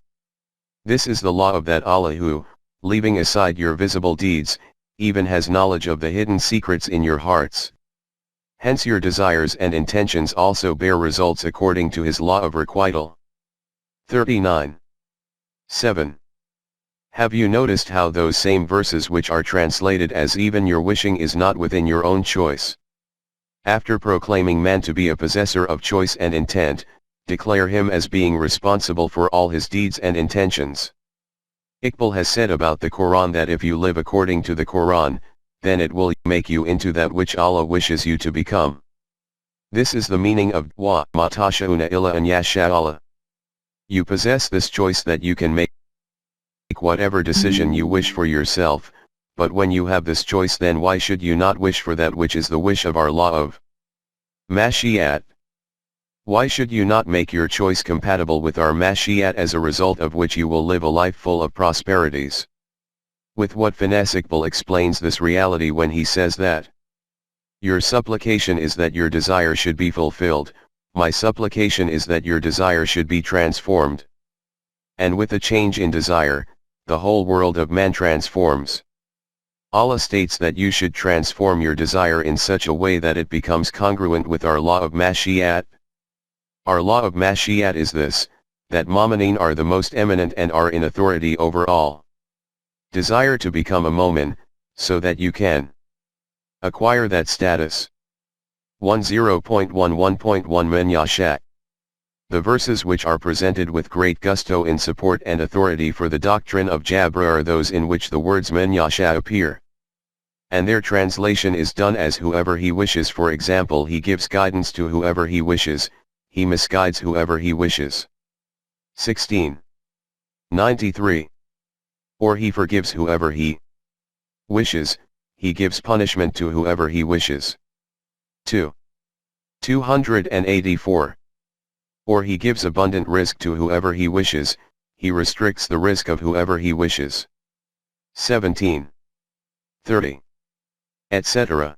This is the law of that Allah who, leaving aside your visible deeds, even has knowledge of the hidden secrets in your hearts. Hence your desires and intentions also bear results according to His law of requital. 39. 7. Have you noticed how those same verses which are translated as even your wishing is not within your own choice, after proclaiming man to be a possessor of choice and intent, declare him as being responsible for all his deeds and intentions. Iqbal has said about the Quran that if you live according to the Quran, then it will make you into that which Allah wishes you to become. This is the meaning of wa ma tasha'una illa an yasha Allah. You possess this choice that you can make whatever decision you wish for yourself, but when you have this choice, then why should you not wish for that which is the wish of our law of Mashi'at? Why should you not make your choice compatible with our Mashi'at, as a result of which you will live a life full of prosperities? With what finesse Iqbal explains this reality when he says that your supplication is that your desire should be fulfilled, my supplication is that your desire should be transformed. And with a change in desire, the whole world of man transforms. Allah states that you should transform your desire in such a way that it becomes congruent with our law of Mashi'at. Our law of Mashi'at is this, that Mu'mineen are the most eminent and are in authority over all. Desire to become a Mu'min, so that you can acquire that status. 10.11.1 Man Yasha. The verses which are presented with great gusto in support and authority for the doctrine of Jabr are those in which the words Man Yasha appear. And their translation is done as whoever he wishes. For example, he gives guidance to whoever he wishes, he misguides whoever he wishes. 16.93. Or he forgives whoever he wishes, he gives punishment to whoever he wishes. 284. Or he gives abundant risk to whoever he wishes, he restricts the risk of whoever he wishes. 17.30. Etc.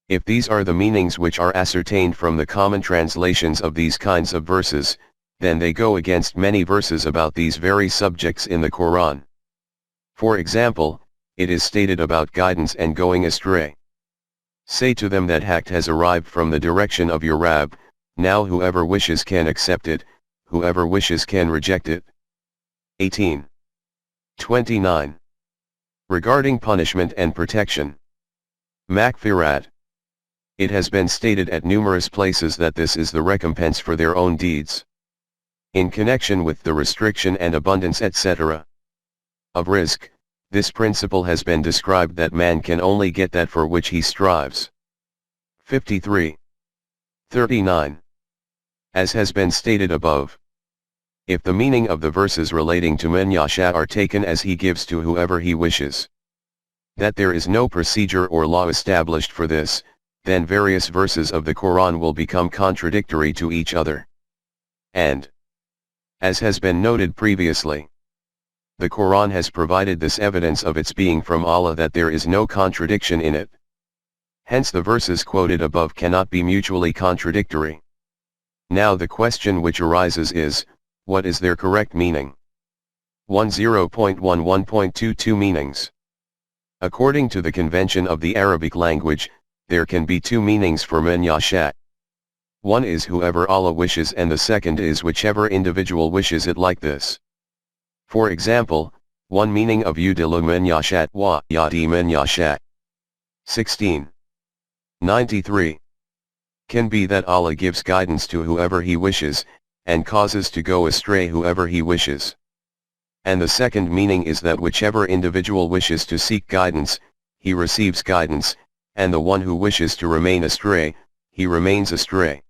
If these are the meanings which are ascertained from the common translations of these kinds of verses, then they go against many verses about these very subjects in the Quran. For example, it is stated about guidance and going astray. Say to them that haqq has arrived from the direction of your Rabb, now whoever wishes can accept it, whoever wishes can reject it. 18.29. Regarding punishment and protection. Makfirat. It has been stated at numerous places that this is the recompense for their own deeds. In connection with the restriction and abundance etc. of rizq, this principle has been described that man can only get that for which he strives. 53.39. As has been stated above, if the meaning of the verses relating to Man Yasha are taken as he gives to whoever he wishes, that there is no procedure or law established for this, then various verses of the Quran will become contradictory to each other. And, as has been noted previously, the Quran has provided this evidence of its being from Allah that there is no contradiction in it. Hence the verses quoted above cannot be mutually contradictory. Now the question which arises is, what is their correct meaning? 10.11.22 Meanings. According to the convention of the Arabic language, there can be two meanings for Man Yasha. One is whoever Allah wishes and the second is whichever individual wishes it like this. For example, one meaning of Yudilu Man Yasha wa Yadi Man Yasha. 16.93. Can be that Allah gives guidance to whoever he wishes, and causes to go astray whoever he wishes. And the second meaning is that whichever individual wishes to seek guidance, he receives guidance, and the one who wishes to remain astray, he remains astray.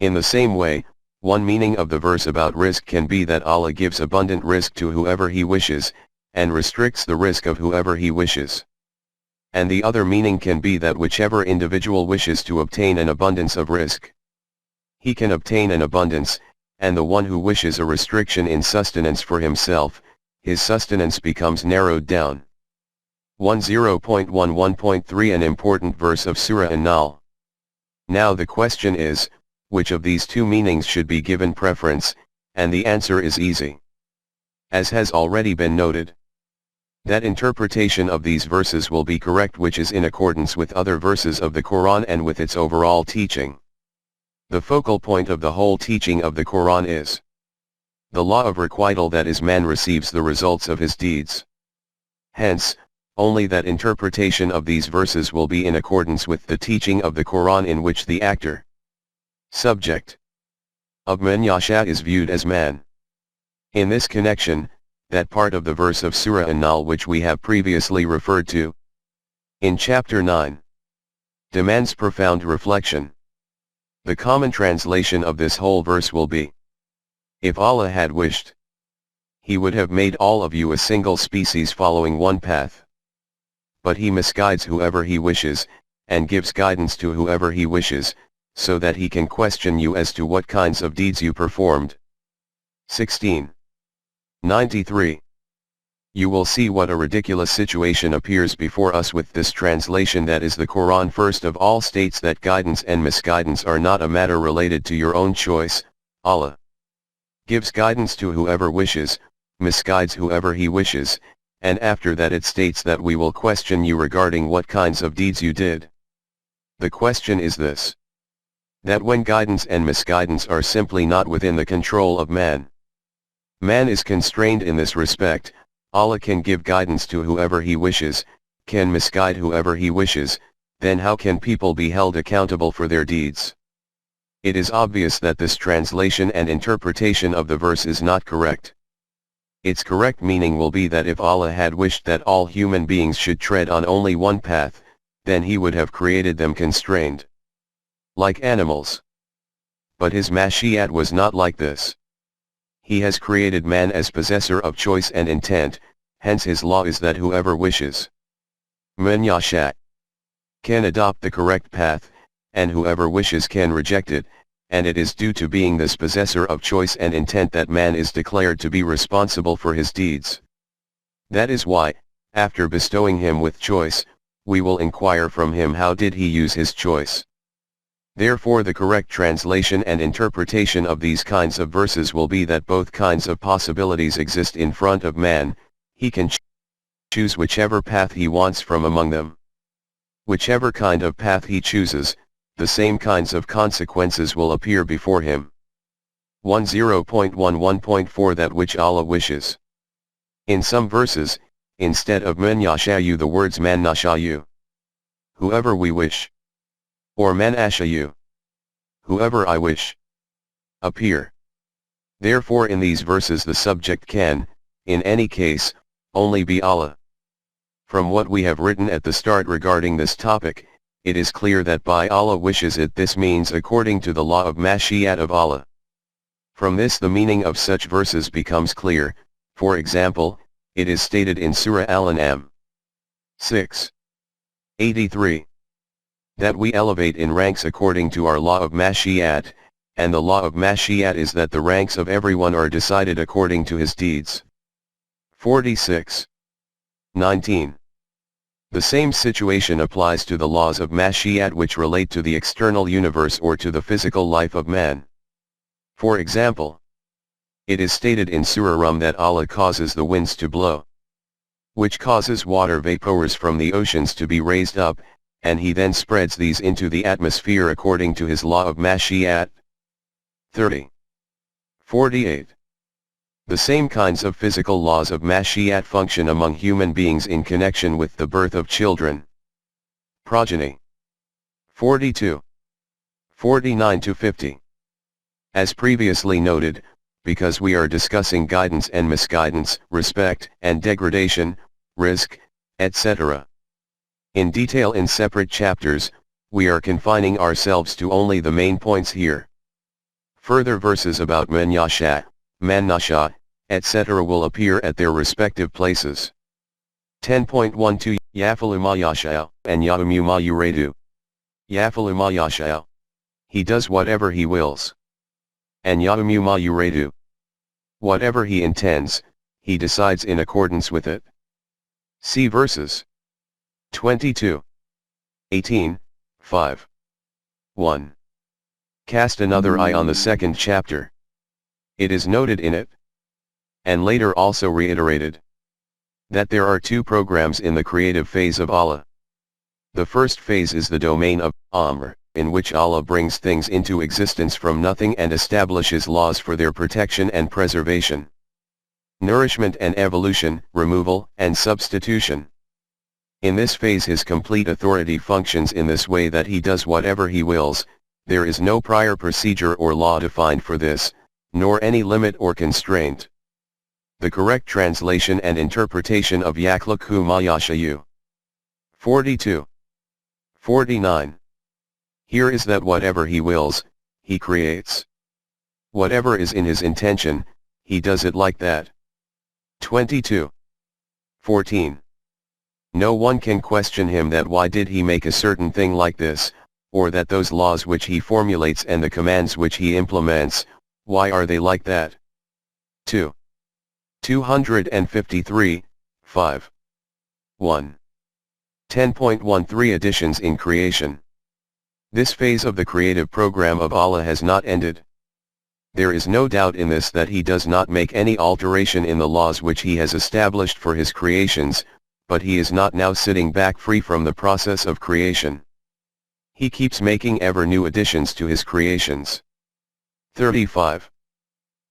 In the same way, one meaning of the verse about rizq can be that Allah gives abundant rizq to whoever he wishes, and restricts the rizq of whoever he wishes. And the other meaning can be that whichever individual wishes to obtain an abundance of rizq, he can obtain an abundance, and the one who wishes a restriction in sustenance for himself, his sustenance becomes narrowed down. 10.11.3 An important verse of Surah An-Nahl. Now the question is, which of these two meanings should be given preference, and the answer is easy. As has already been noted, that interpretation of these verses will be correct which is in accordance with other verses of the Quran and with its overall teaching. The focal point of the whole teaching of the Quran is the law of requital, that is, man receives the results of his deeds. Hence, only that interpretation of these verses will be in accordance with the teaching of the Quran in which the actor, subject, of man yasha is viewed as man. In this connection, that part of the verse of Surah An-Nahl which we have previously referred to in chapter 9 demands profound reflection. The common translation of this whole verse will be, if Allah had wished, He would have made all of you a single species following one path. But He misguides whoever He wishes, and gives guidance to whoever He wishes, so that He can question you as to what kinds of deeds you performed. 1693. You will see what a ridiculous situation appears before us with this translation, that is, the Quran first of all states that guidance and misguidance are not a matter related to your own choice. Allah gives guidance to whoever wishes, misguides whoever He wishes, and after that it states that we will question you regarding what kinds of deeds you did. The question is this: that when guidance and misguidance are simply not within the control of man. Man is constrained in this respect. Allah can give guidance to whoever He wishes, can misguide whoever He wishes, then how can people be held accountable for their deeds? It is obvious that this translation and interpretation of the verse is not correct. Its correct meaning will be that if Allah had wished that all human beings should tread on only one path, then He would have created them constrained, like animals. But His mashiat was not like this. He has created man as possessor of choice and intent, hence His law is that whoever wishes, man yasha, can adopt the correct path, and whoever wishes can reject it, and it is due to being this possessor of choice and intent that man is declared to be responsible for his deeds. That is why, after bestowing him with choice, we will inquire from him how did he use his choice. Therefore the correct translation and interpretation of these kinds of verses will be that both kinds of possibilities exist in front of man. He can choose whichever path he wants from among them. Whichever kind of path he chooses, the same kinds of consequences will appear before him. 10.11.4 That which Allah wishes. In some verses, instead of man yashayu, the words man nashayu, whoever we wish, or man ashayu, whoever I wish, appear. Therefore in these verses the subject can, in any case, only be Allah. From what we have written at the start regarding this topic, it is clear that by Allah wishes it, this means according to the law of mashiat of Allah. From this the meaning of such verses becomes clear. For example, it is stated in Surah Al-An'am 6:83. That we elevate in ranks according to our law of mashiat, and the law of mashiat is that the ranks of everyone are decided according to his deeds. 46:19. The same situation applies to the laws of mashiat which relate to the external universe or to the physical life of man. For example, it is stated in Surah Rum that Allah causes the winds to blow, which causes water vapors from the oceans to be raised up, and He then spreads these into the atmosphere according to His law of mashiat. 30:48. The same kinds of physical laws of mashiat function among human beings in connection with the birth of children, progeny. 42:49-50. As previously noted, because we are discussing guidance and misguidance, respect and degradation, risk, etc. in detail in separate chapters, we are confining ourselves to only the main points here. Further verses about man yasha, man nasha, etc. will appear at their respective places. 10.12 Yafalu ma yasha, and Ya'umu ma yuradu. Yafalu ma yasha. He does whatever he wills. And Ya'umu ma yuradu. Whatever he intends, he decides in accordance with it. See verses 22, 18, 5. 1. Cast another eye on the second chapter. It is noted in it, and later also reiterated, that there are two programs in the creative phase of Allah. The first phase is the domain of Amr, in which Allah brings things into existence from nothing and establishes laws for their protection and preservation. Nourishment and evolution, removal and substitution. In this phase His complete authority functions in this way that He does whatever He wills, There is no prior procedure or law defined for this, nor any limit or constraint. The correct translation and interpretation of Yakhluqhu ma yasha'u. 42. 49. Here is that whatever he wills, he creates. Whatever is in his intention, he does it like that. 22. 14. No one can question him that why did he make a certain thing like this, or that those laws which he formulates and the commands which he implements, why are they like that? 2. 253, 5. 1. 10.13 Additions in creation. This phase of the creative program of Allah has not ended. There is no doubt in this that he does not make any alteration in the laws which he has established for his creations, but he is not now sitting back free from the process of creation. He keeps making ever new additions to his creations. 35.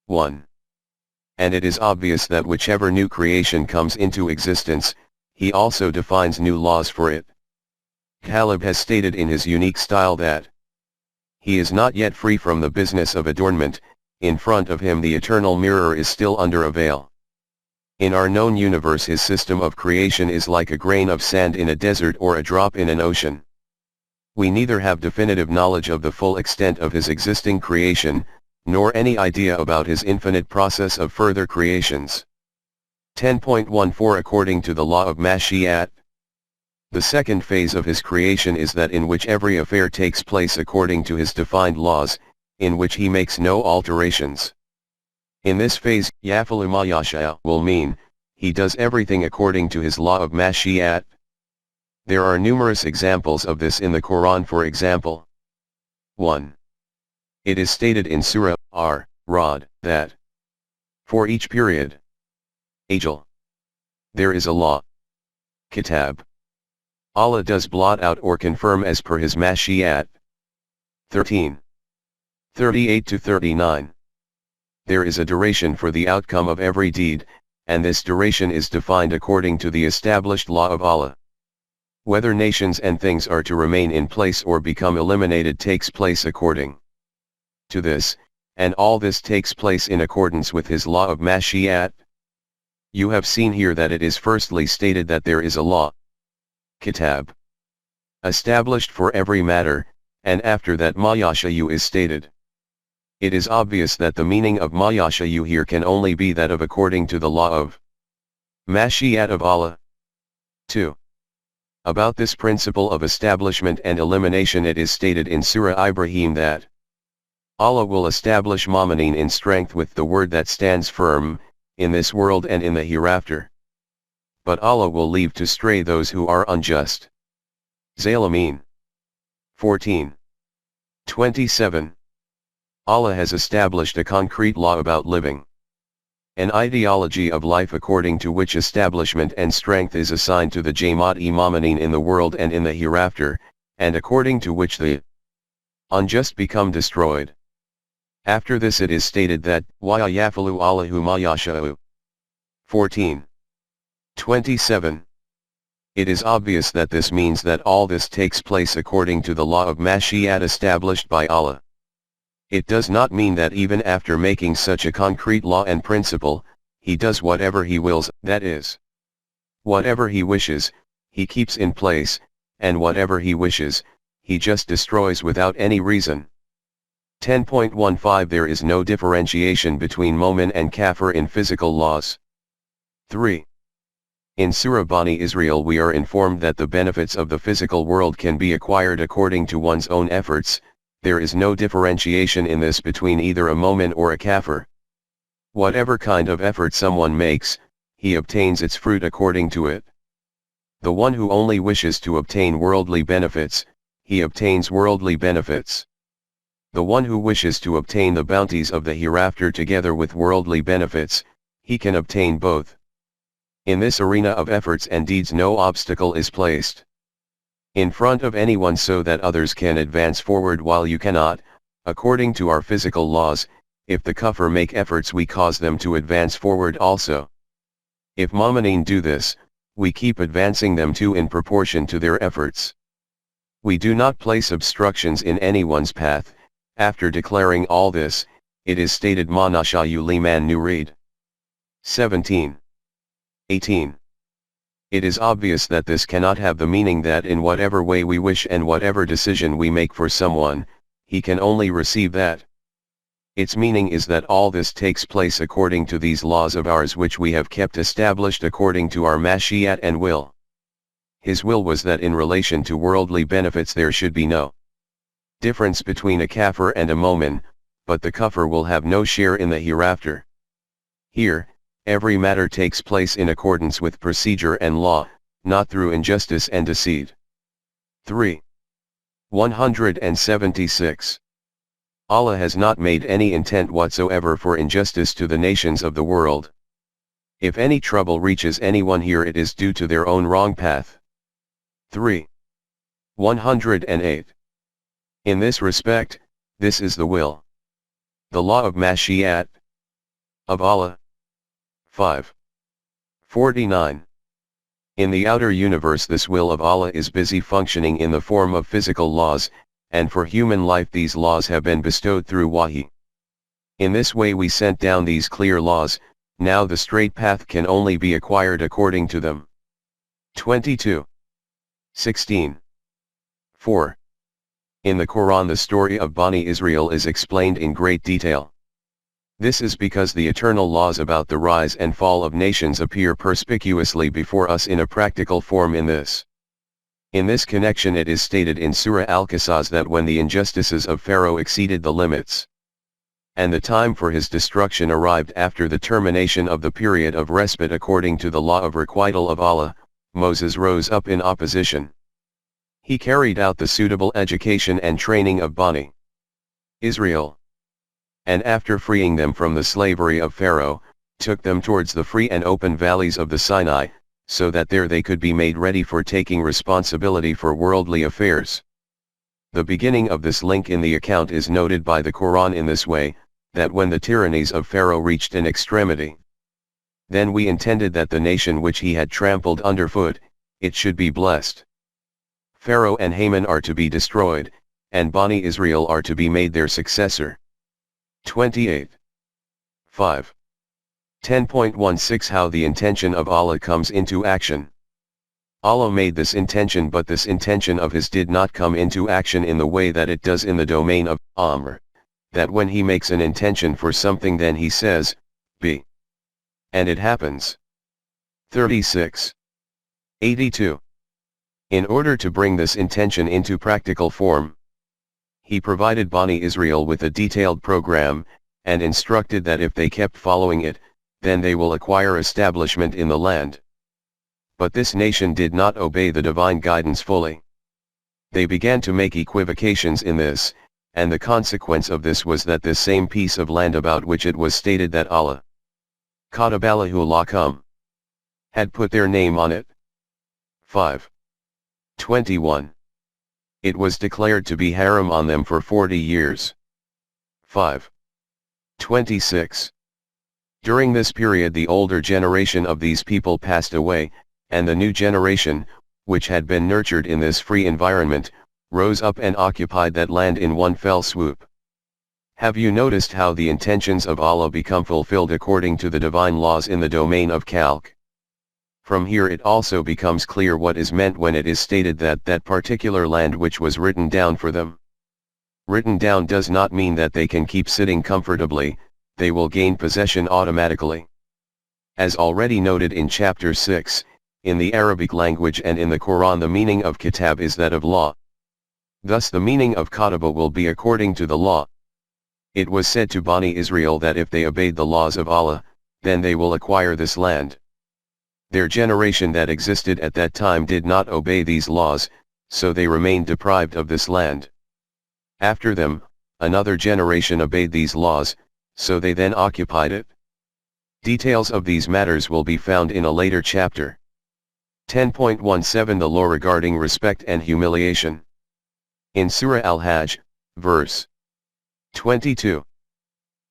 1. And it is obvious that whichever new creation comes into existence, he also defines new laws for it. Kalib has stated in his unique style that he is not yet free from the business of adornment. In front of him the eternal mirror is still under a veil. In our known universe his system of creation is like a grain of sand in a desert or a drop in an ocean. We neither have definitive knowledge of the full extent of his existing creation, nor any idea about his infinite process of further creations. 10.14 According to the law of Mashi'at, the second phase of his creation is that in which every affair takes place according to his defined laws, in which he makes no alterations. In this phase, Yafalu ma yasha will mean, he does everything according to his law of Mashi'at. There are numerous examples of this in the Quran. For example, 1. It is stated in Surah Ar-Ra'd that for each period, Ajal, there is a law, Kitab. Allah does blot out or confirm as per his Mashi'at. 13. 38-39. There is a duration for the outcome of every deed, and this duration is defined according to the established law of Allah. Whether nations and things are to remain in place or become eliminated takes place according to this, and all this takes place in accordance with his law of Mashi'at. You have seen here that it is firstly stated that there is a law, Kitab, established for every matter, and after that ma yasha'u is stated. It is obvious that the meaning of ma yasha'u here can only be that of according to the law of Mashi'at of Allah. 2. About this principle of establishment and elimination it is stated in Surah Ibrahim that Allah will establish mu'minin in strength with the word that stands firm, in this world and in the hereafter. But Allah will leave to stray those who are unjust. Zalimin. 14. 27. Allah has established a concrete law about living. An ideology of life according to which establishment and strength is assigned to the Jamaat-e Mu'minin in the world and in the hereafter, and according to which the unjust become destroyed. After this it is stated that, wa yafalu Allahu ma yasha'u. 14. 27. It is obvious that this means that all this takes place according to the law of Mashi'at established by Allah. It does not mean that even after making such a concrete law and principle, he does whatever he wills, that is, whatever he wishes, he keeps in place, and whatever he wishes, he just destroys without any reason. 10.15 There is no differentiation between Momin and Kafir in physical laws. 3. In Surah Bani Israel we are informed that the benefits of the physical world can be acquired according to one's own efforts. There is no differentiation in this between either a Momin or a Kafir. Whatever kind of effort someone makes, he obtains its fruit according to it. The one who only wishes to obtain worldly benefits, he obtains worldly benefits. The one who wishes to obtain the bounties of the hereafter together with worldly benefits, he can obtain both. In this arena of efforts and deeds no obstacle is placed in front of anyone so that others can advance forward while you cannot. According to our physical laws, if the kuffar make efforts we cause them to advance forward also. If mu'minin do this, we keep advancing them too in proportion to their efforts. We do not place obstructions in anyone's path. After declaring all this, it is stated Ma nasha'u liman nurid. 17. 18. It is obvious that this cannot have the meaning that in whatever way we wish and whatever decision we make for someone, he can only receive that. Its meaning is that all this takes place according to these laws of ours which we have kept established according to our mashiat and will. His will was that in relation to worldly benefits there should be no difference between a kafir and a mu'min, but the kafir will have no share in the hereafter. Here, every matter takes place in accordance with procedure and law, not through injustice and deceit. 3. 176. Allah has not made any intent whatsoever for injustice to the nations of the world. If any trouble reaches anyone here, it is due to their own wrong path. 3. 108. In this respect, this is the will, the law of Mashiat of Allah. 5. 49. In the outer universe this will of Allah is busy functioning in the form of physical laws, and for human life these laws have been bestowed through wahi. In this way we sent down these clear laws, now the straight path can only be acquired according to them. 22. 16. 4. In the Quran the story of Bani Israel is explained in great detail. This is because the eternal laws about the rise and fall of nations appear perspicuously before us in a practical form in this. In this connection it is stated in Surah Al-Qasas that when the injustices of Pharaoh exceeded the limits, and the time for his destruction arrived after the termination of the period of respite according to the law of requital of Allah, Moses rose up in opposition. He carried out the suitable education and training of Bani Israel, and after freeing them from the slavery of Pharaoh, took them towards the free and open valleys of the Sinai, so that there they could be made ready for taking responsibility for worldly affairs. The beginning of this link in the account is noted by the Quran in this way, that when the tyrannies of Pharaoh reached an extremity, then we intended that the nation which he had trampled underfoot, it should be blessed. Pharaoh and Haman are to be destroyed, and Bani Israel are to be made their successor. 28. 5. 10.16 How the intention of Allah comes into action. Allah made this intention, but this intention of His did not come into action in the way that it does in the domain of Amr, that when He makes an intention for something then He says, be, and it happens. 36. 82. In order to bring this intention into practical form, He provided Bani Israel with a detailed program, and instructed that if they kept following it, then they will acquire establishment in the land. But this nation did not obey the divine guidance fully. They began to make equivocations in this, and the consequence of this was that this same piece of land about which it was stated that Allah Katabalahulakum had put their name on it. 5. 21. It was declared to be haram on them for 40 years. 5. 26. During this period the older generation of these people passed away, and the new generation, which had been nurtured in this free environment, rose up and occupied that land in one fell swoop. Have you noticed how the intentions of Allah become fulfilled according to the divine laws in the domain of Khalq? From here it also becomes clear what is meant when it is stated that that particular land which was written down for them. Written down does not mean that they can keep sitting comfortably, they will gain possession automatically. As already noted in chapter 6, in the Arabic language and in the Quran the meaning of kitab is that of law. Thus the meaning of kataba will be according to the law. It was said to Bani Israel that if they obeyed the laws of Allah, then they will acquire this land. Their generation that existed at that time did not obey these laws, so they remained deprived of this land. After them, another generation obeyed these laws, so they then occupied it. Details of these matters will be found in a later chapter. 10.17 The law regarding respect and humiliation. In Surah Al-Hajj, verse 22.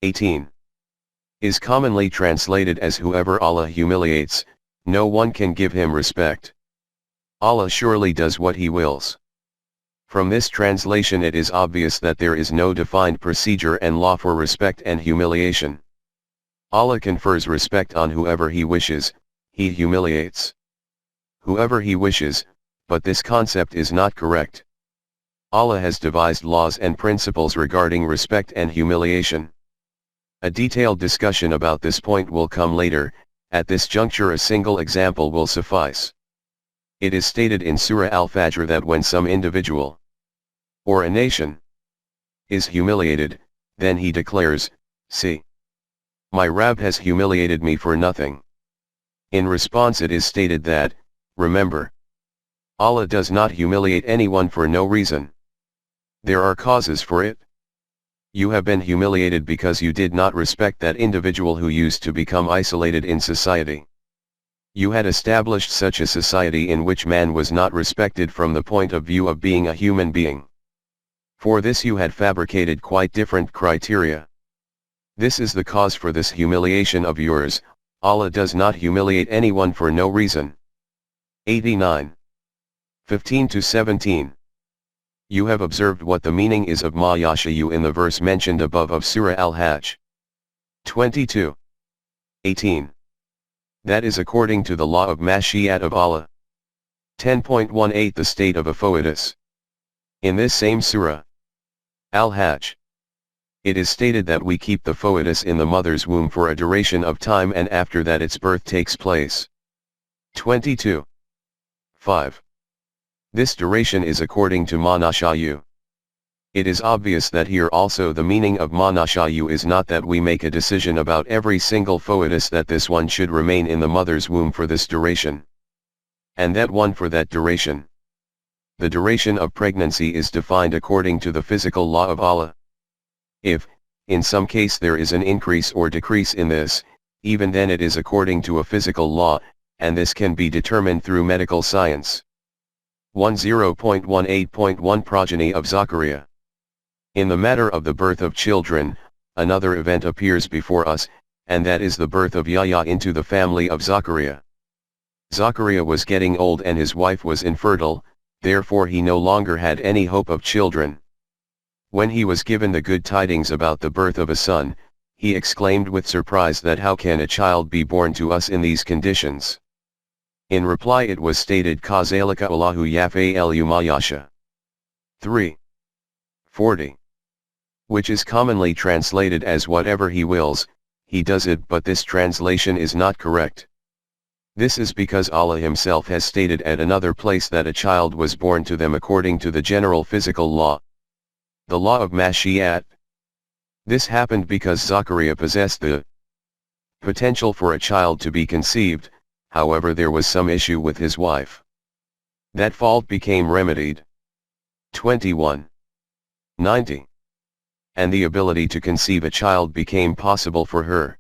18. Is commonly translated as whoever Allah humiliates, no one can give him respect. Allah surely does what He wills. From this translation it is obvious that there is no defined procedure and law for respect and humiliation. Allah confers respect on whoever He wishes, He humiliates whoever He wishes, but this concept is not correct. Allah has devised laws and principles regarding respect and humiliation. A detailed discussion about this point will come later. At this juncture a single example will suffice. It is stated in Surah Al-Fajr that when some individual or a nation is humiliated, then he declares, "See, my Rabb has humiliated me for nothing." In response it is stated that, remember, Allah does not humiliate anyone for no reason. There are causes for it. You have been humiliated because you did not respect that individual who used to become isolated in society. You had established such a society in which man was not respected from the point of view of being a human being. For this you had fabricated quite different criteria. This is the cause for this humiliation of yours. Allah does not humiliate anyone for no reason. 89. 15-17. You have observed what the meaning is of ma yashayu in the verse mentioned above of Surah Al-Hajj. 22. 18. That is according to the law of Mashi'at of Allah. 10.18 The state of a foetus. In this same surah, Al-Hajj, it is stated that we keep the foetus in the mother's womb for a duration of time and after that its birth takes place. 22. 5. This duration is according to ma nashayu. It is obvious that here also the meaning of ma nashayu is not that we make a decision about every single foetus that this one should remain in the mother's womb for this duration, and that one for that duration. The duration of pregnancy is defined according to the physical law of Allah. If, in some case there is an increase or decrease in this, even then it is according to a physical law, and this can be determined through medical science. 10.18.1 Progeny of Zachariah. In the matter of the birth of children, another event appears before us, and that is the birth of Yahya into the family of Zachariah. Zachariah was getting old and his wife was infertile, therefore he no longer had any hope of children. When he was given the good tidings about the birth of a son, he exclaimed with surprise that how can a child be born to us in these conditions? In reply it was stated Kazalika Allahu yaf'alu ma yasha. 3. 40. Which is commonly translated as whatever he wills, he does it, but this translation is not correct. This is because Allah himself has stated at another place that a child was born to them according to the general physical law, the law of Mashi'at. This happened because Zachariah possessed the potential for a child to be conceived, however there was some issue with his wife. That fault became remedied. 21. 90. And the ability to conceive a child became possible for her.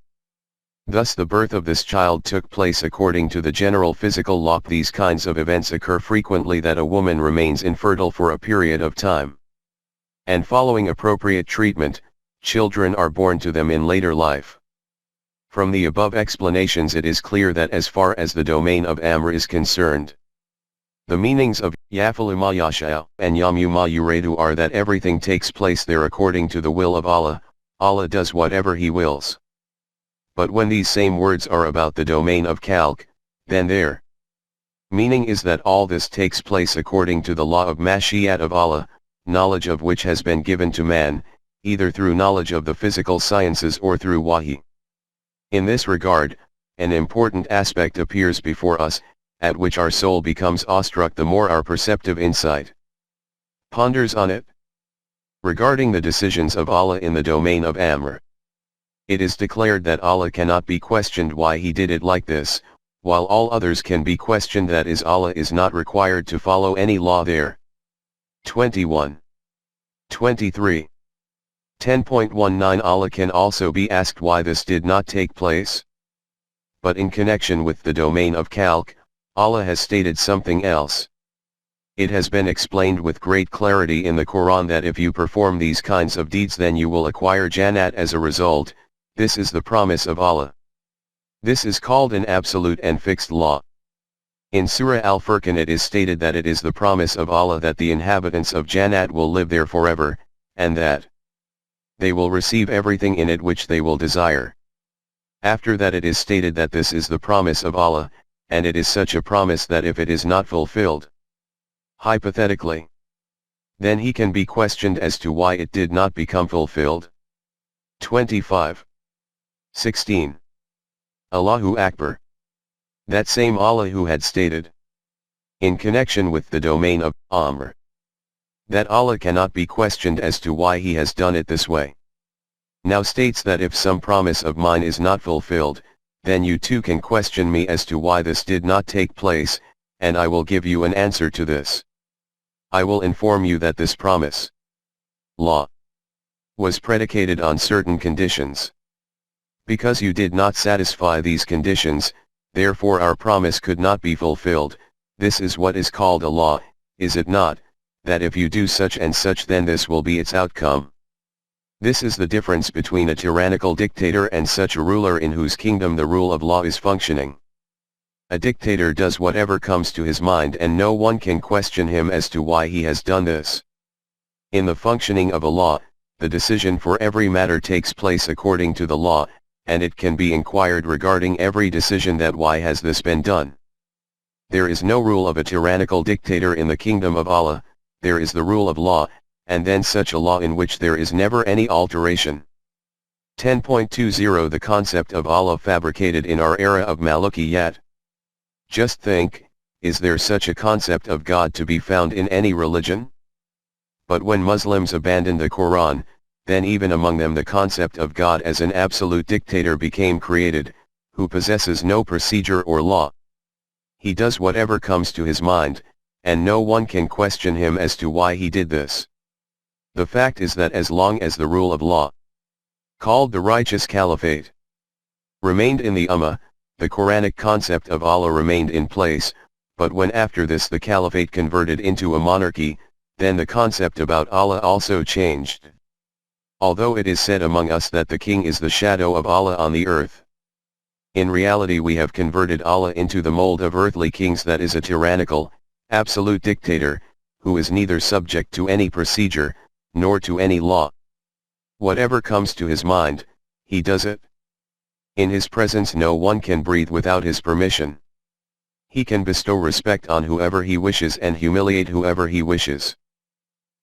Thus the birth of this child took place according to the general physical law. These kinds of events occur frequently, that a woman remains infertile for a period of time, and following appropriate treatment, children are born to them in later life. From the above explanations it is clear that as far as the domain of Amr is concerned, the meanings of Yafalu ma yasha and Yamu ma yuradu are that everything takes place there according to the will of Allah. Allah does whatever He wills. But when these same words are about the domain of Khalq, then their meaning is that all this takes place according to the law of Mashi'at of Allah, knowledge of which has been given to man, either through knowledge of the physical sciences or through Wahi. In this regard, an important aspect appears before us, at which our soul becomes awestruck the more our perceptive insight ponders on it. Regarding the decisions of Allah in the domain of Amr, it is declared that Allah cannot be questioned why He did it like this, while all others can be questioned, that is, Allah is not required to follow any law there. 21. 23. 10.19 Allah can also be asked why this did not take place. But in connection with the domain of Khalq, Allah has stated something else. It has been explained with great clarity in the Quran that if you perform these kinds of deeds then you will acquire Jannat as a result. This is the promise of Allah. This is called an absolute and fixed law. In Surah Al-Furqan it is stated that it is the promise of Allah that the inhabitants of Jannat will live there forever, and that they will receive everything in it which they will desire. After that it is stated that this is the promise of Allah, and it is such a promise that if it is not fulfilled, hypothetically, then he can be questioned as to why it did not become fulfilled. 25. 16. Allahu Akbar. That same Allah who had stated, in connection with the domain of Amr, that Allah cannot be questioned as to why he has done it this way, now states that if some promise of mine is not fulfilled, then you too can question me as to why this did not take place, and I will give you an answer to this. I will inform you that this promise, law, was predicated on certain conditions. Because you did not satisfy these conditions, therefore our promise could not be fulfilled. This is what is called a law, is it not, that if you do such and such then this will be its outcome. This is the difference between a tyrannical dictator and such a ruler in whose kingdom the rule of law is functioning. A dictator does whatever comes to his mind and no one can question him as to why he has done this. In the functioning of a law, the decision for every matter takes place according to the law, and it can be inquired regarding every decision that why has this been done. There is no rule of a tyrannical dictator in the kingdom of Allah, there is the rule of law, and then such a law in which there is never any alteration. 10.20 The concept of Allah fabricated in our era of Malikiyat. Just think, is there such a concept of God to be found in any religion? But when Muslims abandoned the Quran, then even among them the concept of God as an absolute dictator became created, who possesses no procedure or law. He does whatever comes to his mind, and no one can question him as to why he did this. The fact is that as long as the rule of law, called the righteous caliphate, remained in the Ummah, the Quranic concept of Allah remained in place, but when after this the caliphate converted into a monarchy, then the concept about Allah also changed. Although it is said among us that the king is the shadow of Allah on the earth, in reality we have converted Allah into the mold of earthly kings, that is a tyrannical, absolute dictator, who is neither subject to any procedure, nor to any law. Whatever comes to his mind, he does it. In his presence no one can breathe without his permission. He can bestow respect on whoever he wishes and humiliate whoever he wishes.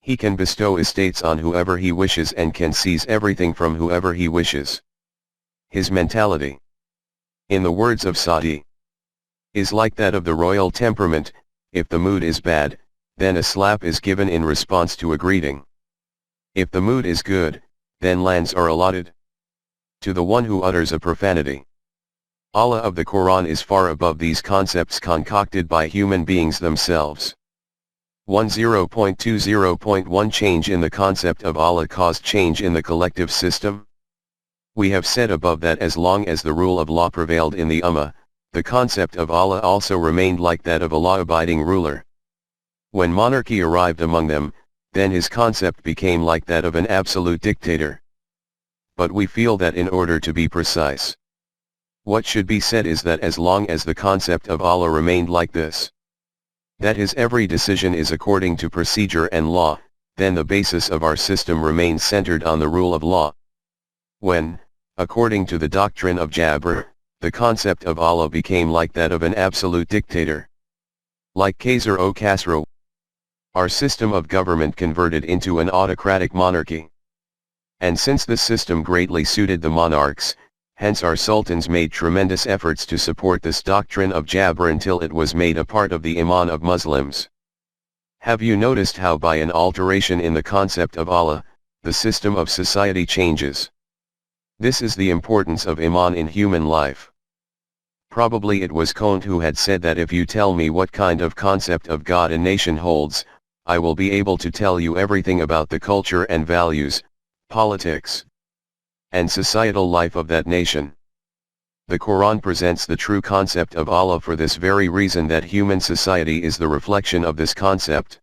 He can bestow estates on whoever he wishes and can seize everything from whoever he wishes. His mentality, in the words of Sadi, is like that of the royal temperament. If the mood is bad, then a slap is given in response to a greeting. If the mood is good, then lands are allotted to the one who utters a profanity. Allah of the Quran is far above these concepts concocted by human beings themselves. 10.20.1 Change in the concept of Allah caused change in the collective system. We have said above that as long as the rule of law prevailed in the Ummah, the concept of Allah also remained like that of a law-abiding ruler. When monarchy arrived among them, then his concept became like that of an absolute dictator. But we feel that in order to be precise, what should be said is that as long as the concept of Allah remained like this, that his every decision is according to procedure and law, then the basis of our system remains centered on the rule of law. When, according to the doctrine of Jabr, the concept of Allah became like that of an absolute dictator, like Qasr o Kasra, our system of government converted into an autocratic monarchy. And since this system greatly suited the monarchs, hence our sultans made tremendous efforts to support this doctrine of Jabr until it was made a part of the Iman of Muslims. Have you noticed how by an alteration in the concept of Allah, the system of society changes? This is the importance of Iman in human life. Probably it was Kant who had said that if you tell me what kind of concept of God a nation holds, I will be able to tell you everything about the culture and values, politics, and societal life of that nation. The Quran presents the true concept of Allah for this very reason, that human society is the reflection of this concept.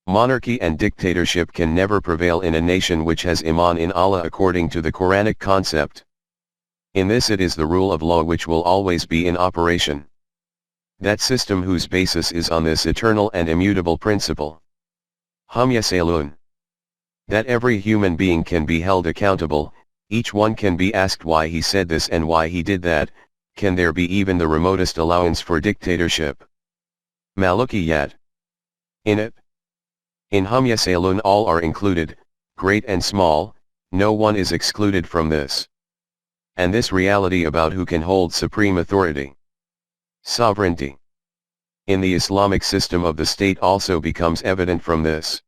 Monarchy and dictatorship can never prevail in a nation which has Iman in Allah according to the Quranic concept. In this it is the rule of law which will always be in operation. that system whose basis is on this eternal and immutable principle. Hum yasalun. That every human being can be held accountable, each one can be asked why he said this and why he did that, can there be even the remotest allowance for dictatorship? Malukiyat. In it. In hum yasalun all are included, great and small, no one is excluded from this. And this reality about who can hold supreme authority. Sovereignty. In the Islamic system of the state also becomes evident from this.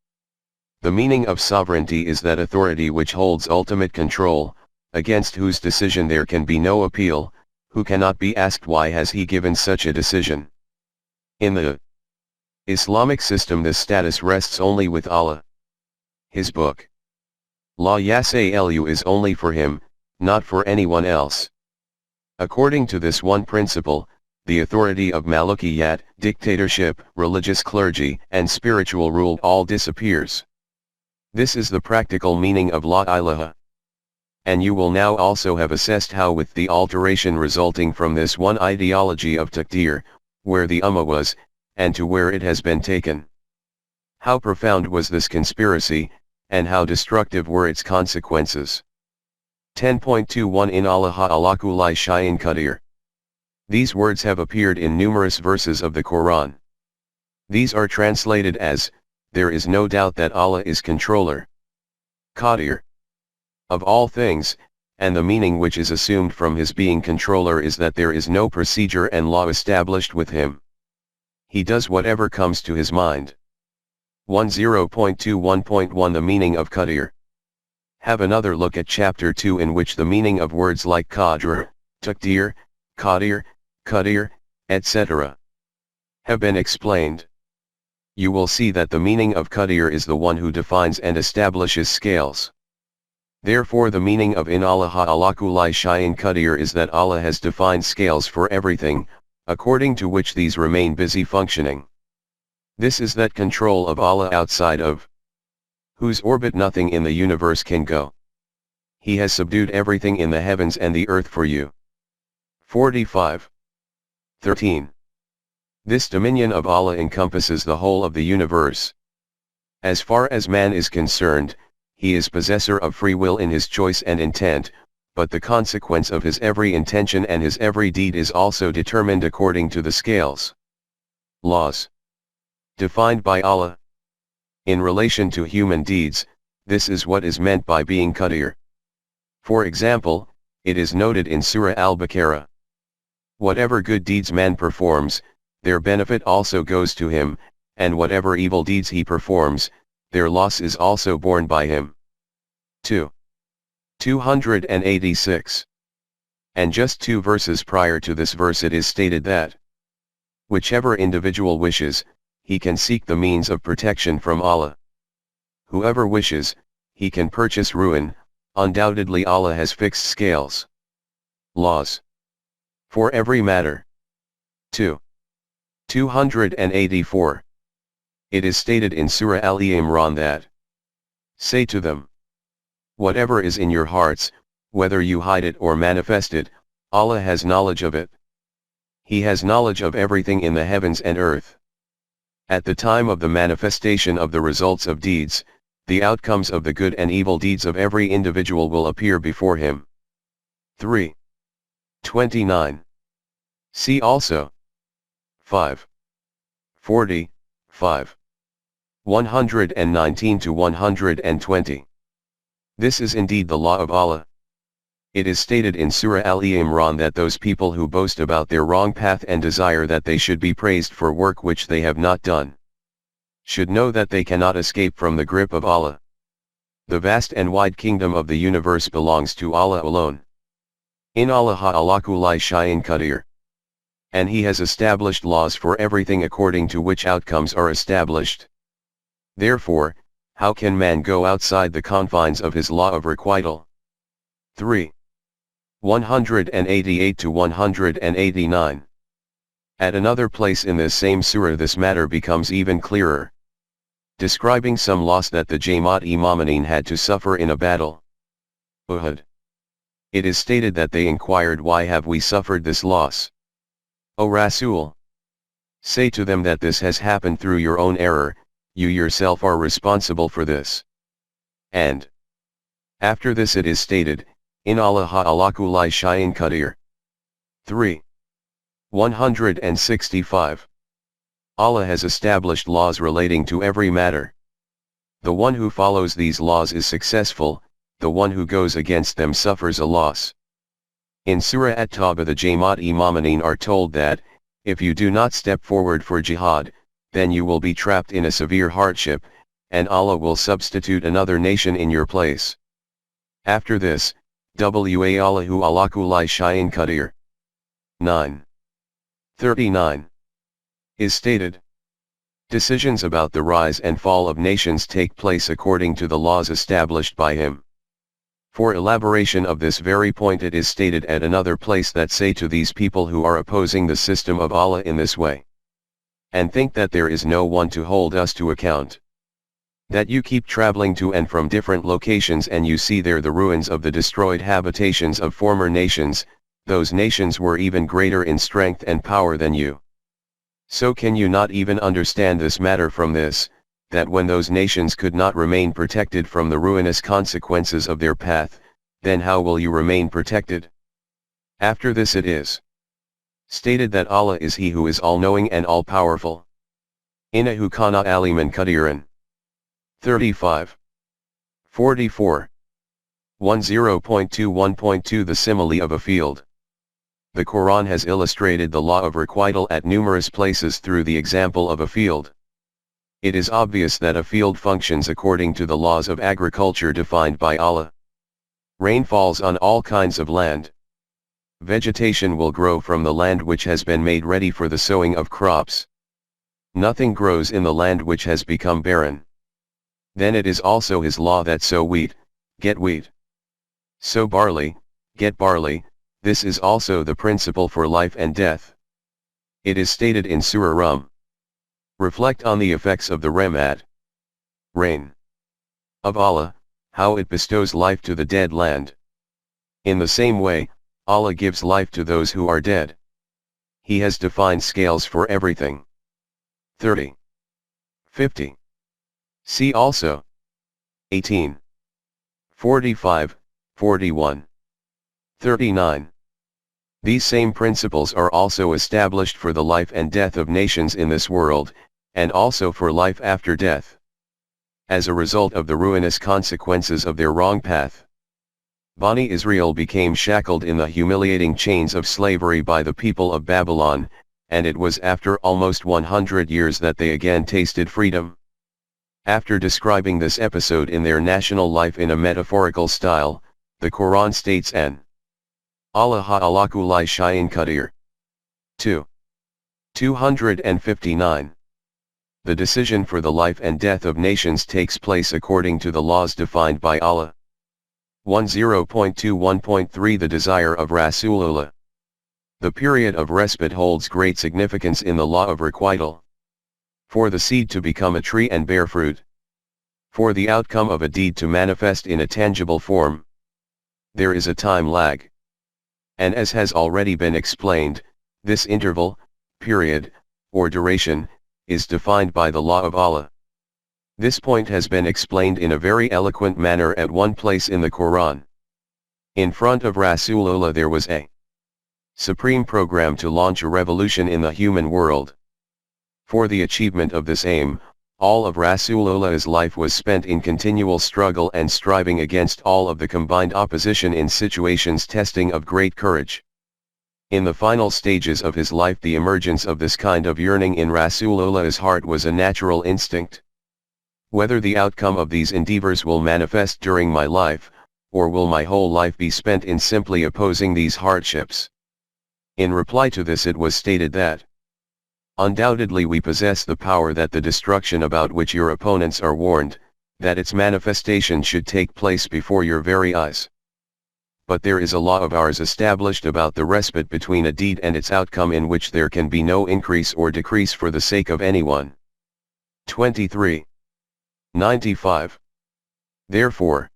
The meaning of sovereignty is that authority which holds ultimate control, against whose decision there can be no appeal, who cannot be asked why has he given such a decision. In the Islamic system this status rests only with Allah. His book. La Yasalu is only for him, not for anyone else. According to this one principle, the authority of Malukiyat, dictatorship, religious clergy, and spiritual rule all disappears. This is the practical meaning of La ilaha. And you will now also have assessed how with the alteration resulting from this one ideology of Taqdeer, where the Ummah was, and to where it has been taken. How profound was this conspiracy, and how destructive were its consequences. 10.21 In Allah ala kulli shay'in qadir. These words have appeared in numerous verses of the Quran. These are translated as, there is no doubt that Allah is controller. Qadir. Of all things, and the meaning which is assumed from his being controller is that there is no procedure and law established with him. He does whatever comes to his mind. 10.21.1 The meaning of Qadir. Have another look at chapter 2 in which the meaning of words like Qadr, Taqdeer, Qadir, Qadir, etc. have been explained. You will see that the meaning of Qadir is the one who defines and establishes scales. Therefore the meaning of In Allah ala kulli shay'in qadir is that Allah has defined scales for everything, according to which these remain busy functioning. This is that control of Allah outside of whose orbit nothing in the universe can go. He has subdued everything in the heavens and the earth for you. 45.13. This dominion of Allah encompasses the whole of the universe. As far as man is concerned, he is possessor of free will in his choice and intent, but the consequence of his every intention and his every deed is also determined according to the scales. Laws. Defined by Allah. In relation to human deeds, this is what is meant by being Qadir. For example, it is noted in Surah Al-Baqarah. Whatever good deeds man performs, their benefit also goes to him, and whatever evil deeds he performs, their loss is also borne by him. 286. And just 2 verses prior to this verse it is stated that whichever individual wishes, he can seek the means of protection from Allah. Whoever wishes, he can purchase ruin, undoubtedly Allah has fixed scales. Laws. For every matter. 284. It is stated in Surah Al-Imran that, say to them, whatever is in your hearts, whether you hide it or manifest it, Allah has knowledge of it. He has knowledge of everything in the heavens and earth. At the time of the manifestation of the results of deeds, the outcomes of the good and evil deeds of every individual will appear before him. 3.29. See also 5.45. 119 to 120. This is indeed the law of Allah. It is stated in Surah Al-Imran that those people who boast about their wrong path and desire that they should be praised for work which they have not done, should know that they cannot escape from the grip of Allah. The vast and wide kingdom of the universe belongs to Allah alone. In Allah ala kulli shay'in qadir. And He has established laws for everything according to which outcomes are established. Therefore, how can man go outside the confines of his law of requital? 188 to 189. At another place in this same surah this matter becomes even clearer. Describing some loss that the Jamaat-e-Momineen had to suffer in a battle. Uhud. It is stated that they inquired, why have we suffered this loss? O Rasool! Say to them that this has happened through your own error, you yourself are responsible for this. And after this it is stated, In Allah ala kulli shay'in qadir. 3. 165. Allah has established laws relating to every matter. The one who follows these laws is successful, the one who goes against them suffers a loss. In Surah At-Tawbah the Jamaat-e-Mu'minin are told that, if you do not step forward for jihad, then you will be trapped in a severe hardship, and Allah will substitute another nation in your place. After this, Allahu ala kulli shay'in qadir. 9. 39. Is stated. Decisions about the rise and fall of nations take place according to the laws established by him. For elaboration of this very point it is stated at another place that say to these people who are opposing the system of Allah in this way, and think that there is no one to hold us to account, that you keep traveling to and from different locations and you see there the ruins of the destroyed habitations of former nations, those nations were even greater in strength and power than you. So can you not even understand this matter from this, that when those nations could not remain protected from the ruinous consequences of their path, then how will you remain protected? After this it is stated that Allah is He who is all-knowing and all-powerful. Innahu kana aliman qadiran. 35. 44. 10.21.2 The simile of a field. The Quran has illustrated the law of requital at numerous places through the example of a field. It is obvious that a field functions according to the laws of agriculture defined by Allah. Rain falls on all kinds of land. Vegetation will grow from the land which has been made ready for the sowing of crops. Nothing grows in the land which has become barren. Then it is also His law that sow wheat, get wheat. Sow barley, get barley, this is also the principle for life and death. It is stated in Surah Rum. Reflect on the effects of the Rahmat, rain of Allah, how it bestows life to the dead land. In the same way, Allah gives life to those who are dead. He has defined scales for everything. 30. 50. See also 18. 45, 41. 39. These same principles are also established for the life and death of nations in this world, and also for life after death. As a result of the ruinous consequences of their wrong path, Bani Israel became shackled in the humiliating chains of slavery by the people of Babylon, and it was after almost 100 years that they again tasted freedom. After describing this episode in their national life in a metaphorical style, the Quran states an Allah ala kulli shay'in qadir. 2. 259. The decision for the life and death of nations takes place according to the laws defined by Allah. 10.21.3 The desire of Rasool. The period of respite holds great significance in the law of requital. For the seed to become a tree and bear fruit. For the outcome of a deed to manifest in a tangible form. There is a time lag. And as has already been explained, this interval, period, or duration, is defined by the law of Allah. This point has been explained in a very eloquent manner at one place in the Quran. In front of Rasulullah there was a supreme program to launch a revolution in the human world. For the achievement of this aim, all of Rasulullah's life was spent in continual struggle and striving against all of the combined opposition in situations testing of great courage. In the final stages of his life the emergence of this kind of yearning in Rasulullah's heart was a natural instinct. Whether the outcome of these endeavors will manifest during my life, or will my whole life be spent in simply opposing these hardships? In reply to this it was stated that, undoubtedly we possess the power that the destruction about which your opponents are warned, that its manifestation should take place before your very eyes. But there is a law of ours established about the respite between a deed and its outcome in which there can be no increase or decrease for the sake of anyone. 23. 95. Therefore,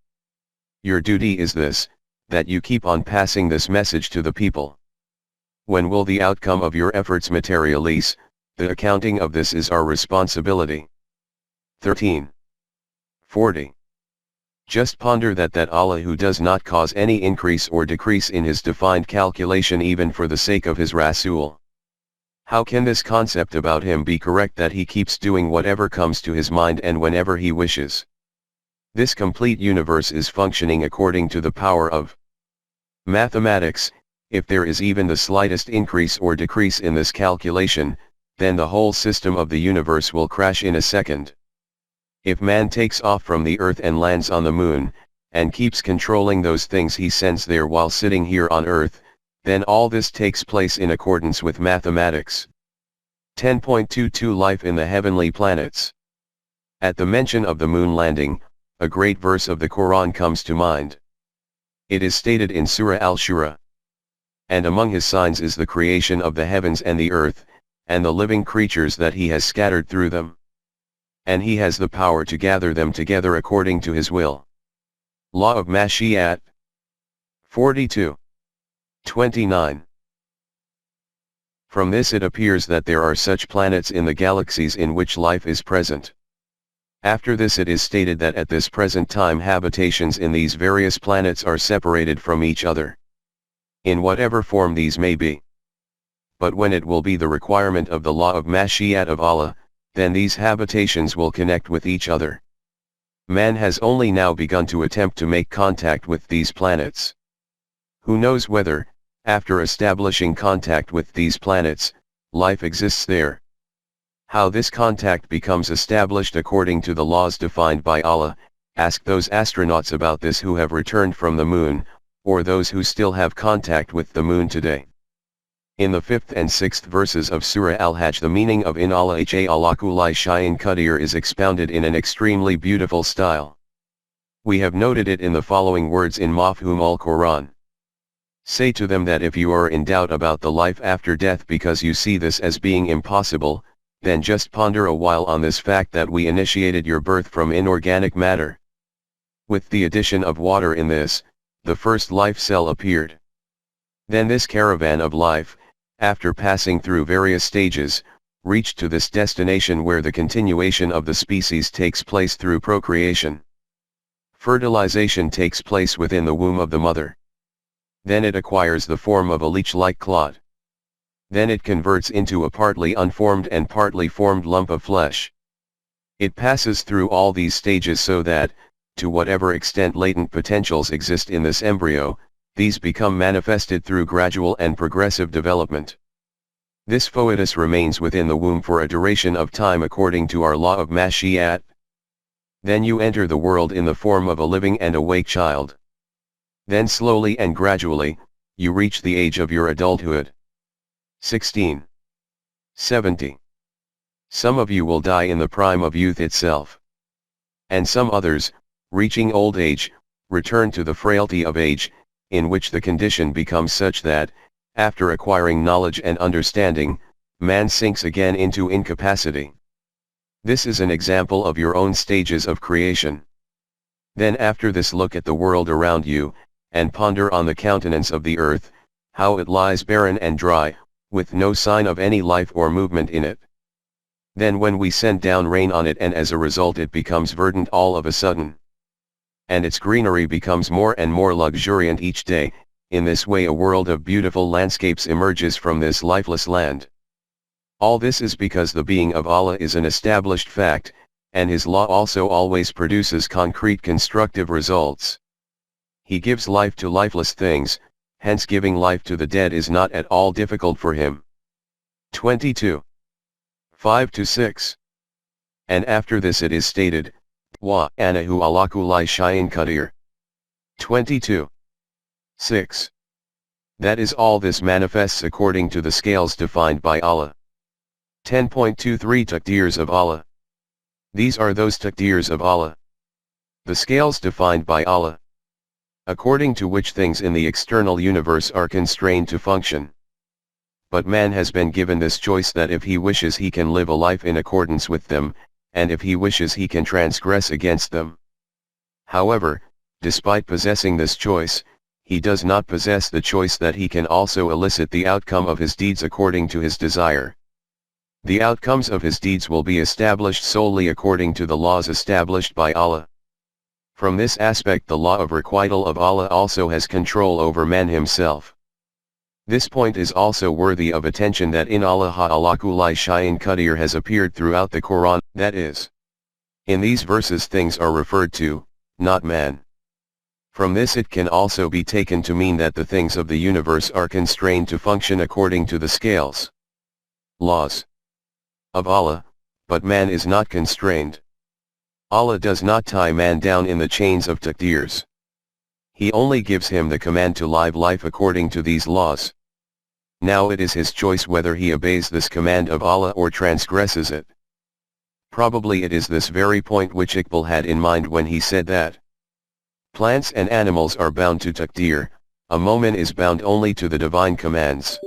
your duty is this, that you keep on passing this message to the people. When will the outcome of your efforts materialize? The accounting of this is our responsibility. 13. 40. Just ponder that Allah who does not cause any increase or decrease in his defined calculation even for the sake of his Rasool. How can this concept about him be correct that he keeps doing whatever comes to his mind and whenever he wishes? This complete universe is functioning according to the power of mathematics. If there is even the slightest increase or decrease in this calculation, then the whole system of the universe will crash in a second. If man takes off from the earth and lands on the moon, and keeps controlling those things he sends there while sitting here on earth, then all this takes place in accordance with mathematics. 10.22 Life in the heavenly planets. At the mention of the moon landing, a great verse of the Quran comes to mind. It is stated in Surah Al-Shura. And among his signs is the creation of the heavens and the earth, and the living creatures that he has scattered through them. And he has the power to gather them together according to his will. Law of Mashi'at. 42. 29. From this it appears that there are such planets in the galaxies in which life is present. After this it is stated that at this present time habitations in these various planets are separated from each other, in whatever form these may be. But when it will be the requirement of the law of Mashi'at of Allah, then these habitations will connect with each other. Man has only now begun to attempt to make contact with these planets. Who knows whether, after establishing contact with these planets, life exists there? How this contact becomes established according to the laws defined by Allah, ask those astronauts about this who have returned from the moon, or those who still have contact with the moon today. In the 5th and 6th verses of Surah Al-Hajj the meaning of In Allah ala kulli shay'in qadir is expounded in an extremely beautiful style. We have noted it in the following words in Mafhum al-Quran. Say to them that if you are in doubt about the life after death because you see this as being impossible, then just ponder a while on this fact that we initiated your birth from inorganic matter. With the addition of water in this, the first life cell appeared. Then this caravan of life, after passing through various stages, reached to this destination where the continuation of the species takes place through procreation. Fertilization takes place within the womb of the mother. Then it acquires the form of a leech-like clot. Then it converts into a partly unformed and partly formed lump of flesh. It passes through all these stages so that, to whatever extent latent potentials exist in this embryo, these become manifested through gradual and progressive development. This foetus remains within the womb for a duration of time according to our law of Mashi'at. Then you enter the world in the form of a living and awake child. Then slowly and gradually, you reach the age of your adulthood. 16. 70. Some of you will die in the prime of youth itself. And some others, reaching old age, return to the frailty of age, in which the condition becomes such that, after acquiring knowledge and understanding, man sinks again into incapacity. This is an example of your own stages of creation. Then after this look at the world around you, and ponder on the countenance of the earth, how it lies barren and dry, with no sign of any life or movement in it. Then when we send down rain on it and as a result it becomes verdant all of a sudden. And its greenery becomes more and more luxuriant each day, in this way a world of beautiful landscapes emerges from this lifeless land. All this is because the being of Allah is an established fact, and His law also always produces concrete constructive results. He gives life to lifeless things, hence giving life to the dead is not at all difficult for Him. 22. 5-6. And after this it is stated, Wa anahu ala kulli shay'in qadir. 22. 6. That is all this manifests according to the scales defined by Allah. 10.23 Taqdeers of Allah. These are those Taqdeers of Allah. The scales defined by Allah, according to which things in the external universe are constrained to function. But man has been given this choice that if he wishes he can live a life in accordance with them, and if he wishes he can transgress against them. However, despite possessing this choice, he does not possess the choice that he can also elicit the outcome of his deeds according to his desire. The outcomes of his deeds will be established solely according to the laws established by Allah. From this aspect the law of requital of Allah also has control over man himself. This point is also worthy of attention that in Allah ala kulli shay'in qadir has appeared throughout the Quran, that is, in these verses things are referred to, not man. From this it can also be taken to mean that the things of the universe are constrained to function according to the scales, laws of Allah, but man is not constrained. Allah does not tie man down in the chains of taqdeers. He only gives him the command to live life according to these laws. Now it is his choice whether he obeys this command of Allah or transgresses it. Probably it is this very point which Iqbal had in mind when he said that plants and animals are bound to taqdeer, a mu'min is bound only to the divine commands.